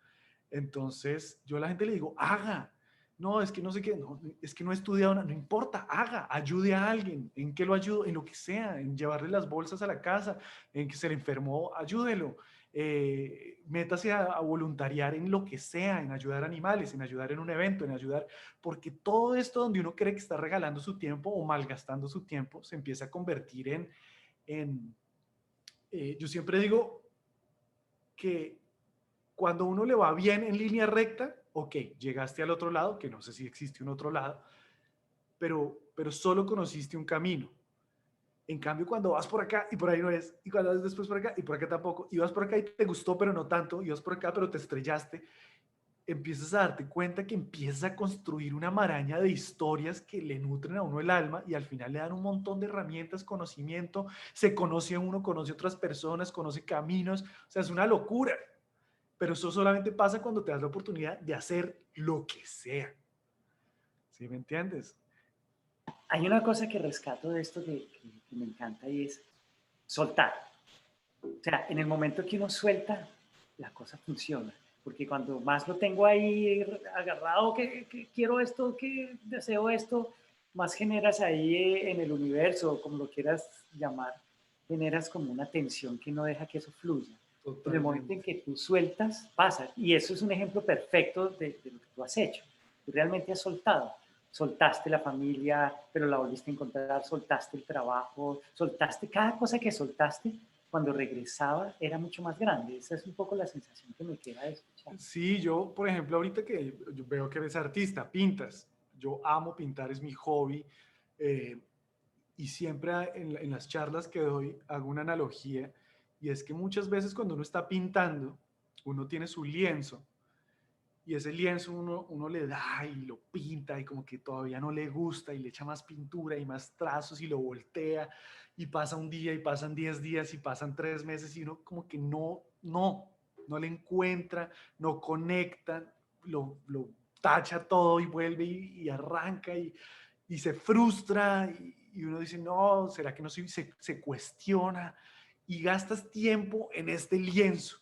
Entonces, yo a la gente le digo, haga. No, es que no sé qué, no, es que no he estudiado nada, no importa, haga, ayude a alguien. ¿En qué lo ayudo? En lo que sea, en llevarle las bolsas a la casa, en que se le enfermó, ayúdelo. Métase a voluntariar en lo que sea, en ayudar a animales, en ayudar en un evento, en ayudar, porque todo esto donde uno cree que está regalando su tiempo o malgastando su tiempo, se empieza a convertir en yo siempre digo que cuando uno le va bien en línea recta, ok, llegaste al otro lado, que no sé si existe un otro lado, pero solo conociste un camino. En cambio, cuando vas por acá y por ahí no es, y cuando vas después por acá y por acá tampoco, y vas por acá y te gustó, pero no tanto, y vas por acá, pero te estrellaste, empiezas a darte cuenta que empiezas a construir una maraña de historias que le nutren a uno el alma y al final le dan un montón de herramientas, conocimiento, se conoce a uno, conoce a otras personas, conoce caminos, o sea, es una locura. Pero eso solamente pasa cuando te das la oportunidad de hacer lo que sea. ¿Sí me entiendes?
Hay una cosa que rescato de esto que me encanta y es soltar. O sea, en el momento que uno suelta, la cosa funciona. Porque cuando más lo tengo ahí agarrado, que quiero esto, que deseo esto, más generas ahí en el universo, como lo quieras llamar, generas como una tensión que no deja que eso fluya. En el momento en
Totalmente.
que tú sueltas, pasa. Y eso es un ejemplo perfecto de lo que tú has hecho. Tú realmente has soltado. Soltaste la familia, pero la volviste a encontrar, soltaste el trabajo, soltaste cada cosa que soltaste, cuando regresaba era mucho más grande. Esa es un poco la sensación que me queda de escuchar.
Sí, yo, por ejemplo, ahorita que yo veo que eres artista, pintas. Yo amo pintar, es mi hobby. eh, y siempre en las charlas que doy hago una analogía y es que muchas veces cuando uno está pintando, uno tiene su lienzo y ese lienzo uno le da y lo pinta y como que todavía no le gusta y le echa más pintura y más trazos y lo voltea y pasa un día y pasan 10 días y pasan 3 meses y uno como que no le encuentra, no conecta, lo tacha todo y vuelve y arranca y se frustra y uno dice, no, ¿será que no soy? Se cuestiona y gastas tiempo en este lienzo.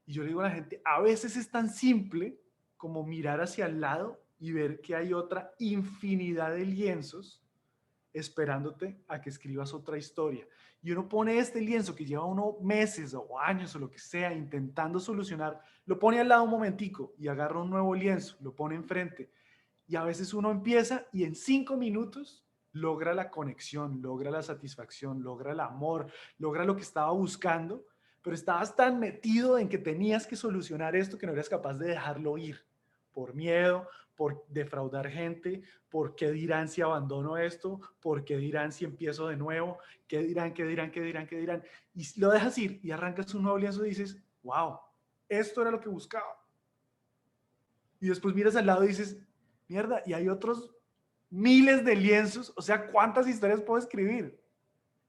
Y yo le digo a la gente, a veces es tan simple como mirar hacia el lado y ver que hay otra infinidad de lienzos esperándote a que escribas otra historia. Y uno pone este lienzo que lleva uno meses o años o lo que sea intentando solucionar, lo pone al lado un momentico y agarra un nuevo lienzo, lo pone enfrente. Y a veces uno empieza y en 5 minutos logra la conexión, logra la satisfacción, logra el amor, logra lo que estaba buscando, pero estabas tan metido en que tenías que solucionar esto que no eras capaz de dejarlo ir por miedo, por defraudar gente, por qué dirán si abandono esto, por qué dirán si empiezo de nuevo, qué dirán, qué dirán, qué dirán, qué dirán. Y lo dejas ir y arrancas un nuevo lienzo y dices, wow, esto era lo que buscaba. Y después miras al lado y dices, mierda, y hay otros miles de lienzos, o sea, ¿cuántas historias puedo escribir?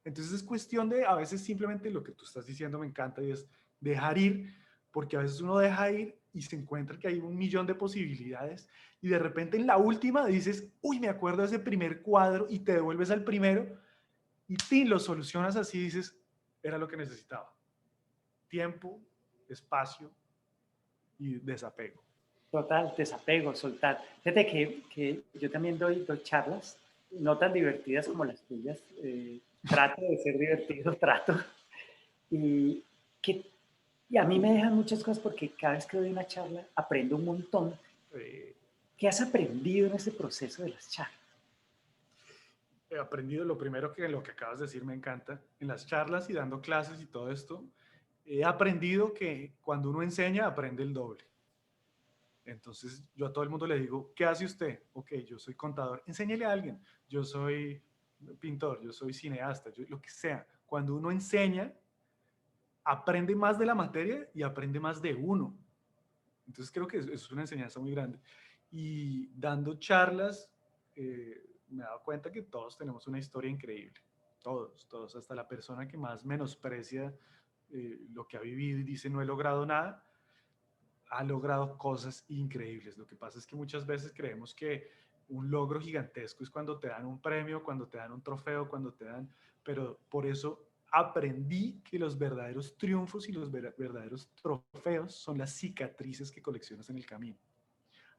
Entonces es cuestión de, a veces simplemente lo que tú estás diciendo me encanta y es dejar ir, porque a veces uno deja ir y se encuentra que hay un millón de posibilidades y de repente en la última dices, uy, me acuerdo de ese primer cuadro y te devuelves al primero y te lo solucionas así y dices, era lo que necesitaba. Tiempo, espacio y desapego.
Total, desapego, soltar. Fíjate que yo también doy charlas, no tan divertidas como las tuyas. Trato de ser divertido, trato. Y, que, y a mí me dejan muchas cosas porque cada vez que doy una charla aprendo un montón.
Eh,
¿Qué has aprendido en ese proceso de las charlas?
He aprendido lo primero que lo que acabas de decir me encanta. En las charlas y dando clases y todo esto, he aprendido que cuando uno enseña, aprende el doble. Entonces yo a todo el mundo le digo, ¿qué hace usted? Ok, yo soy contador, enséñele a alguien. Yo soy pintor, yo soy cineasta, yo, lo que sea. Cuando uno enseña, aprende más de la materia y aprende más de uno. Entonces creo que es una enseñanza muy grande. Y dando charlas, me he dado cuenta que todos tenemos una historia increíble. Todos, todos, hasta la persona que más menosprecia lo que ha vivido y dice no he logrado nada, ha logrado cosas increíbles. Lo que pasa es que muchas veces creemos que un logro gigantesco es cuando te dan un premio, cuando te dan un trofeo, cuando te dan... Pero por eso aprendí que los verdaderos triunfos y los verdaderos trofeos son las cicatrices que coleccionas en el camino.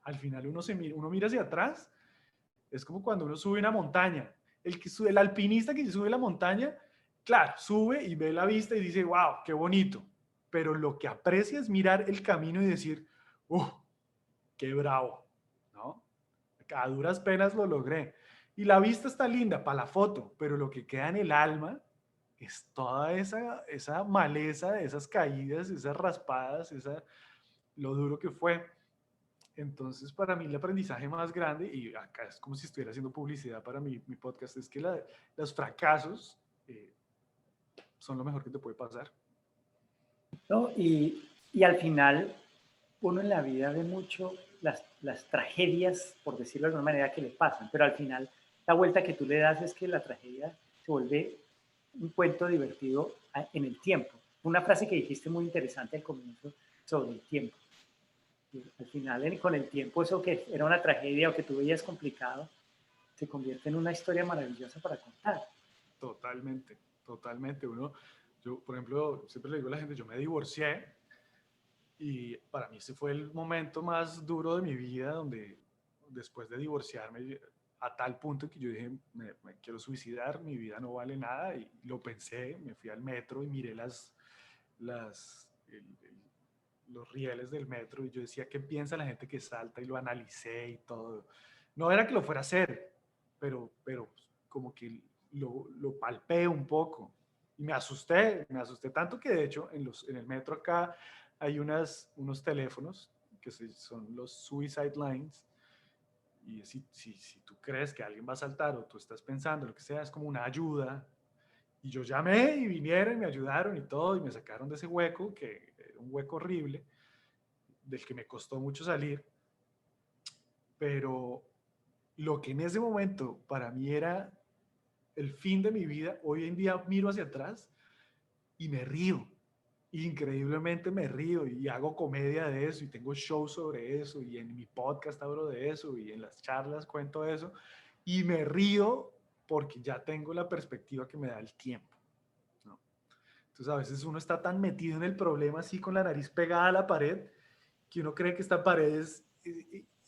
Al final uno mira hacia atrás, es como cuando uno sube una montaña. El alpinista que sube la montaña, claro, sube y ve la vista y dice, wow, qué bonito. Pero lo que aprecia es mirar el camino y decir, qué bravo, ¿no? A duras penas lo logré. Y la vista está linda para la foto, pero lo que queda en el alma es toda esa maleza de esas caídas, esas raspadas, lo duro que fue. Entonces, para mí el aprendizaje más grande, y acá es como si estuviera haciendo publicidad para mi podcast, es que los fracasos son lo mejor que te puede pasar.
¿No? Y al final, uno en la vida ve mucho las tragedias, por decirlo de alguna manera, que le pasan, pero al final la vuelta que tú le das es que la tragedia se vuelve un cuento divertido en el tiempo. Una frase que dijiste muy interesante al comienzo sobre el tiempo. Y al final, con el tiempo, eso que era una tragedia o que tú veías complicado, se convierte en una historia maravillosa para contar.
Totalmente, totalmente. Yo, por ejemplo, siempre le digo a la gente, yo me divorcié y para mí ese fue el momento más duro de mi vida, donde después de divorciarme, a tal punto que yo dije, me quiero suicidar, mi vida no vale nada, y lo pensé, me fui al metro y miré los rieles del metro y yo decía, ¿qué piensa la gente que salta? Y lo analicé y todo. No era que lo fuera a hacer, pero como que lo palpé un poco y me asusté tanto que de hecho en el metro acá hay unos teléfonos que son los suicide lines, y si tú crees que alguien va a saltar o tú estás pensando lo que sea, es como una ayuda. Y yo llamé y vinieron y me ayudaron y todo, y me sacaron de ese hueco, que era un hueco horrible, del que me costó mucho salir. Pero lo que en ese momento para mí era el fin de mi vida, hoy en día miro hacia atrás y me río. Increíblemente me río y hago comedia de eso y tengo shows sobre eso y en mi podcast hablo de eso y en las charlas cuento eso y me río porque ya tengo la perspectiva que me da el tiempo, ¿no? Entonces a veces uno está tan metido en el problema así con la nariz pegada a la pared que uno cree que esta pared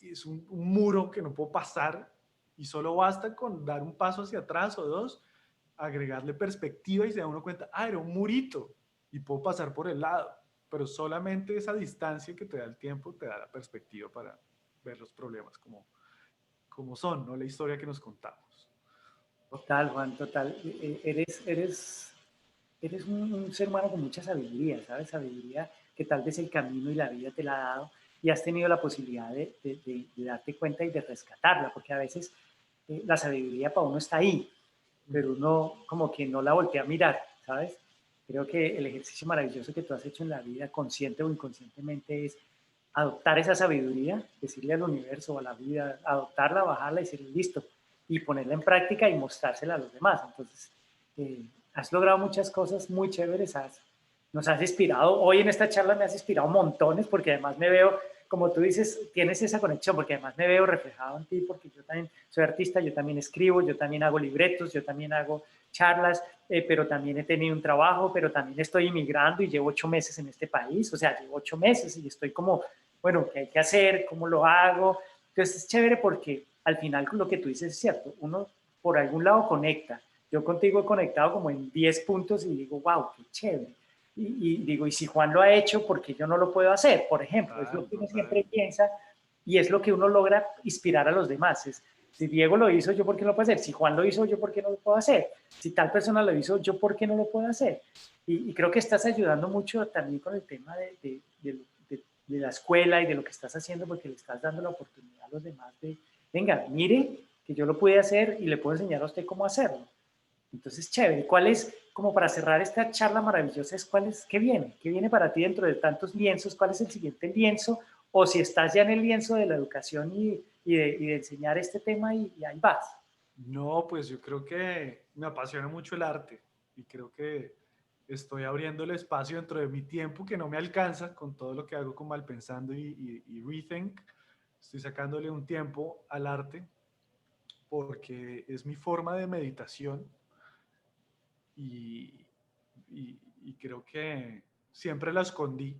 es un muro que no puedo pasar y solo basta con dar un paso hacia atrás o dos, agregarle perspectiva y se da uno cuenta, era un murito y puedo pasar por el lado, pero solamente esa distancia que te da el tiempo te da la perspectiva para ver los problemas como son, ¿no? La historia que nos contamos.
Total, Juan, total. Eres un ser humano con mucha sabiduría, ¿sabes? Sabiduría que tal vez el camino y la vida te la ha dado y has tenido la posibilidad de darte cuenta y de rescatarla, porque a veces la sabiduría para uno está ahí, pero uno como que no la voltea a mirar, ¿sabes? Creo que el ejercicio maravilloso que tú has hecho en la vida, consciente o inconscientemente, es adoptar esa sabiduría, decirle al universo o a la vida, adoptarla, bajarla y decir listo, y ponerla en práctica y mostrársela a los demás. Entonces, has logrado muchas cosas muy chéveres, nos has inspirado, hoy en esta charla me has inspirado montones, porque además me veo, como tú dices, tienes esa conexión, porque además me veo reflejado en ti, porque yo también soy artista, yo también escribo, yo también hago libretos, yo también hago charlas, pero también he tenido un trabajo, pero también estoy inmigrando y llevo 8 meses en este país, o sea, llevo 8 meses y estoy como, bueno, ¿qué hay que hacer? ¿Cómo lo hago? Entonces es chévere porque al final lo que tú dices es cierto, uno por algún lado conecta. Yo contigo he conectado como en 10 puntos y digo, wow, qué chévere. Y digo, y si Juan lo ha hecho, ¿por qué yo no lo puedo hacer? Por ejemplo, es lo
Total,
que uno
total.
siempre piensa y es lo que uno logra inspirar a los demás. Si Diego lo hizo, ¿yo por qué no lo puedo hacer? Si Juan lo hizo, ¿yo por qué no lo puedo hacer? Si tal persona lo hizo, ¿yo por qué no lo puedo hacer? Y creo que estás ayudando mucho también con el tema de la escuela y de lo que estás haciendo, porque le estás dando la oportunidad a los demás de, venga, mire que yo lo pude hacer y le puedo enseñar a usted cómo hacerlo. Entonces, chévere. ¿Cuál es, como para cerrar esta charla maravillosa, qué viene? ¿Qué viene para ti dentro de tantos lienzos? ¿Cuál es el siguiente lienzo? O si estás ya en el lienzo de la educación y de enseñar este tema y ahí vas.
No, pues yo creo que me apasiona mucho el arte y creo que estoy abriendo el espacio dentro de mi tiempo que no me alcanza con todo lo que hago con Malpensando y Rethink. Estoy sacándole un tiempo al arte porque es mi forma de meditación y, y creo que siempre la escondí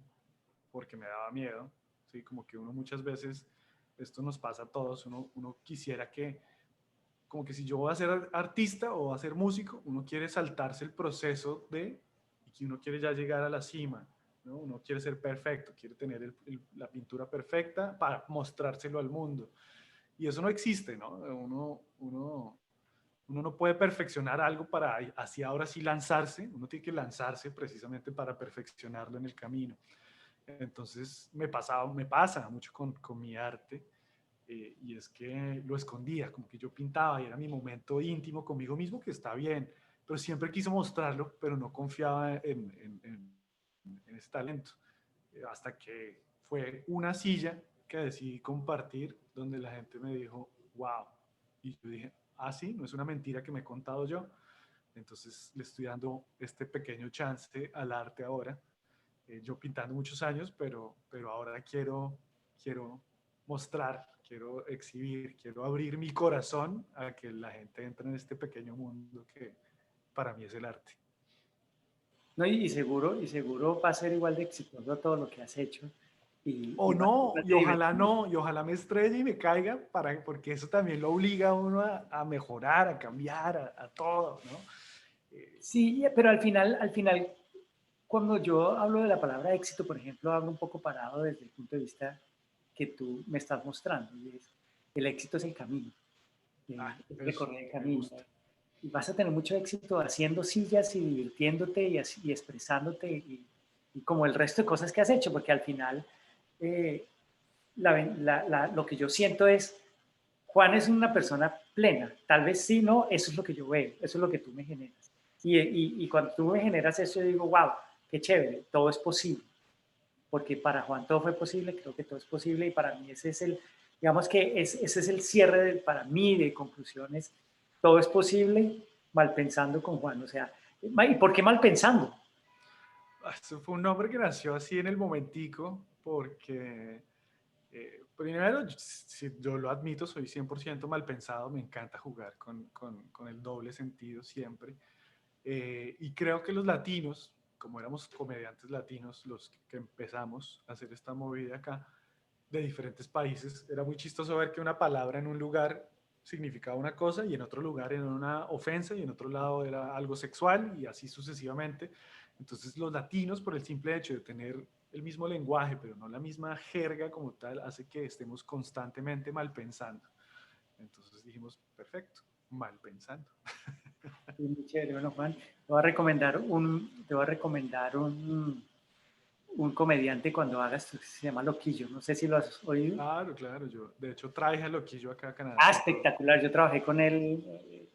porque me daba miedo, ¿sí? Como que uno muchas veces, esto nos pasa a todos, uno quisiera que, como que si yo voy a ser artista o voy a ser músico, uno quiere saltarse el proceso y que uno quiere ya llegar a la cima, ¿no? Uno quiere ser perfecto, quiere tener la pintura perfecta para mostrárselo al mundo. Y eso no existe, ¿no? Uno no puede perfeccionar algo para así ahora sí lanzarse, uno tiene que lanzarse precisamente para perfeccionarlo en el camino. Entonces me pasa mucho con mi arte, y es que lo escondía, como que yo pintaba y era mi momento íntimo conmigo mismo, que está bien, pero siempre quise mostrarlo, pero no confiaba en ese talento. Hasta que fue una silla que decidí compartir, donde la gente me dijo, wow. Y yo dije, ah, sí, no es una mentira que me he contado yo. Entonces le estoy dando este pequeño chance al arte ahora. Yo pintando muchos años, pero ahora quiero mostrar, quiero exhibir, quiero abrir mi corazón a que la gente entre en este pequeño mundo que para mí es el arte.
No, y seguro va a ser igual de exitoso todo lo que has hecho
O
y va a ser
no,
igual de divertido.
no, y ojalá me estrelle y me caiga, porque eso también lo obliga a uno a mejorar, a cambiar, a todo, ¿no?
Sí, pero al final, cuando yo hablo de la palabra éxito, por ejemplo, hablo un poco parado desde el punto de vista que tú me estás mostrando. Y es, el éxito es el camino, es
Eso,
recorrer el
me
camino.
gusta.
Y vas a tener mucho éxito haciendo sillas y divirtiéndote y expresándote y como el resto de cosas que has hecho, porque al final eh, lo que yo siento es, Juan es una persona plena, tal vez sí, no, eso es lo que yo veo, eso es lo que tú me generas. Y cuando tú me generas eso, yo digo, wow, qué chévere, todo es posible, porque para Juan todo fue posible, creo que todo es posible y para mí ese es el, digamos que ese es el cierre para mí de conclusiones, todo es posible, mal pensando con Juan, o sea, ¿y por qué mal pensando?
Eso fue un nombre que nació así en el momentico, porque primero, si yo lo admito, soy 100% mal pensado, me encanta jugar con el doble sentido siempre. Y creo que los latinos, como éramos comediantes latinos, los que empezamos a hacer esta movida acá, de diferentes países, era muy chistoso ver que una palabra en un lugar significaba una cosa y en otro lugar era una ofensa y en otro lado era algo sexual y así sucesivamente. Entonces los latinos, por el simple hecho de tener el mismo lenguaje, pero no la misma jerga como tal, hace que estemos constantemente mal pensando. Entonces dijimos, perfecto, mal pensando.
Sí, muy chévere, bueno, Juan, te voy a recomendar un comediante cuando hagas, se llama Loquillo, no sé si lo has oído.
Claro, claro, yo de hecho traje a Loquillo acá a
Ah,
Canadá.
espectacular, yo trabajé con él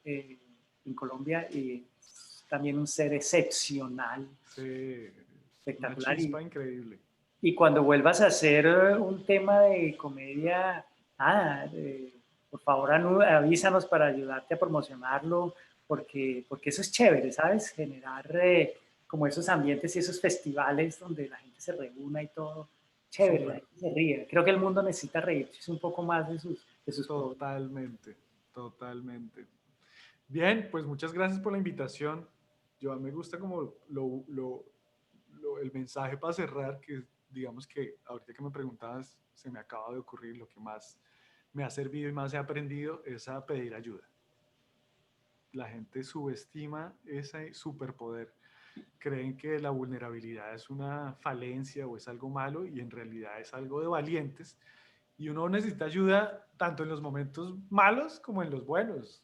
en Colombia y es también un ser excepcional,
Sí, una
espectacular.
chispa increíble.
Y cuando vuelvas a hacer un tema de comedia, por favor avísanos para ayudarte a promocionarlo, porque eso es chévere, ¿sabes? Generar como esos ambientes y esos festivales donde la gente se reúna y todo. Chévere, la
Súper,
gente se ríe. Creo que el mundo necesita reírse un poco más de sus problemas.
totalmente, totalmente. Bien, pues muchas gracias por la invitación. Yo me gusta como el mensaje para cerrar, que digamos que ahorita que me preguntabas, se me acaba de ocurrir lo que más me ha servido y más he aprendido es a pedir ayuda. La gente subestima ese superpoder. Creen que la vulnerabilidad es una falencia o es algo malo y en realidad es algo de valientes. Y uno necesita ayuda tanto en los momentos malos como en los buenos.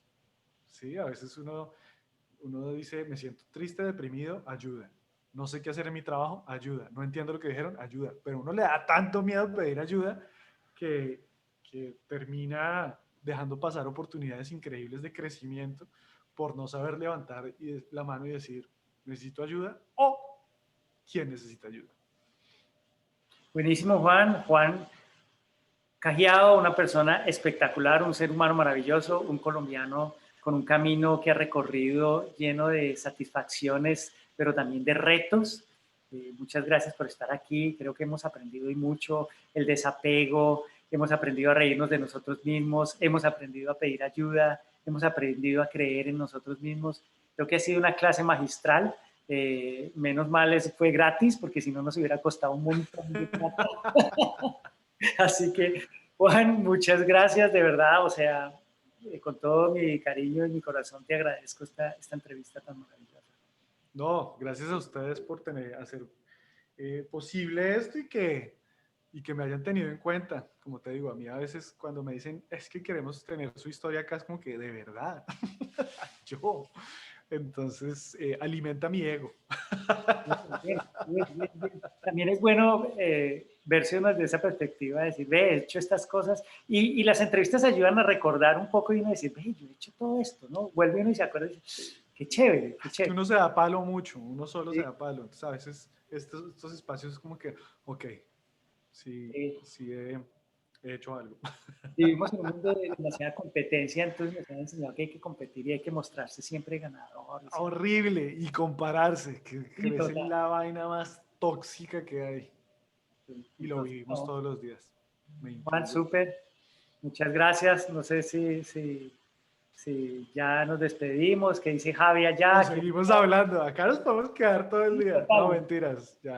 Sí, a veces uno dice, me siento triste, deprimido, ayuda. No sé qué hacer en mi trabajo, ayuda. No entiendo lo que dijeron, ayuda. Pero uno le da tanto miedo pedir ayuda que, que termina dejando pasar oportunidades increíbles de crecimiento por no saber levantar la mano y decir, necesito ayuda o quién necesita ayuda.
Buenísimo, Juan. Juan Cajiado, una persona espectacular, un ser humano maravilloso, un colombiano con un camino que ha recorrido lleno de satisfacciones pero también de retos. Muchas gracias por estar aquí. Creo que hemos aprendido y mucho el desapego, hemos aprendido a reírnos de nosotros mismos, hemos aprendido a pedir ayuda, hemos aprendido a creer en nosotros mismos. Creo que ha sido una clase magistral. Menos mal fue gratis, porque si no nos hubiera costado un montón de plata. Así que, Juan, muchas gracias, de verdad. O sea, con todo mi cariño y mi corazón te agradezco esta entrevista tan maravillosa.
No, gracias a ustedes por hacer posible esto y que me hayan tenido en cuenta. Como te digo, a mí a veces cuando me dicen, es que queremos tener su historia acá, es como que de verdad, yo. Entonces, alimenta mi ego.
Bien, bien, bien, bien. También es bueno verse uno desde esa perspectiva, decir, ve, he hecho estas cosas, y las entrevistas ayudan a recordar un poco y uno decir, ve, yo he hecho todo esto, ¿no? Vuelve uno y se acuerda y dice, qué chévere, qué
Es que
chévere.
uno se da palo mucho, uno solo se
Sí,
da palo. Entonces, a veces estos espacios es como que, ok, sí,
sí.
sí he hecho algo.
Vivimos en un mundo de demasiada competencia, entonces nos han enseñado que hay que competir y hay que mostrarse siempre ganador. Y siempre...
Horrible. Y compararse, que
Sí,
crece
total.
la vaina más tóxica que hay.
Sí.
Y lo
Entonces,
vivimos
no.
todos los días. Me
Juan,
incluyo.
súper. Muchas gracias. No sé si ya nos despedimos. ¿Qué dice Javi
No,
allá?
seguimos hablando. Acá nos podemos quedar todo el
Sí,
día. No,
total.
mentiras. Ya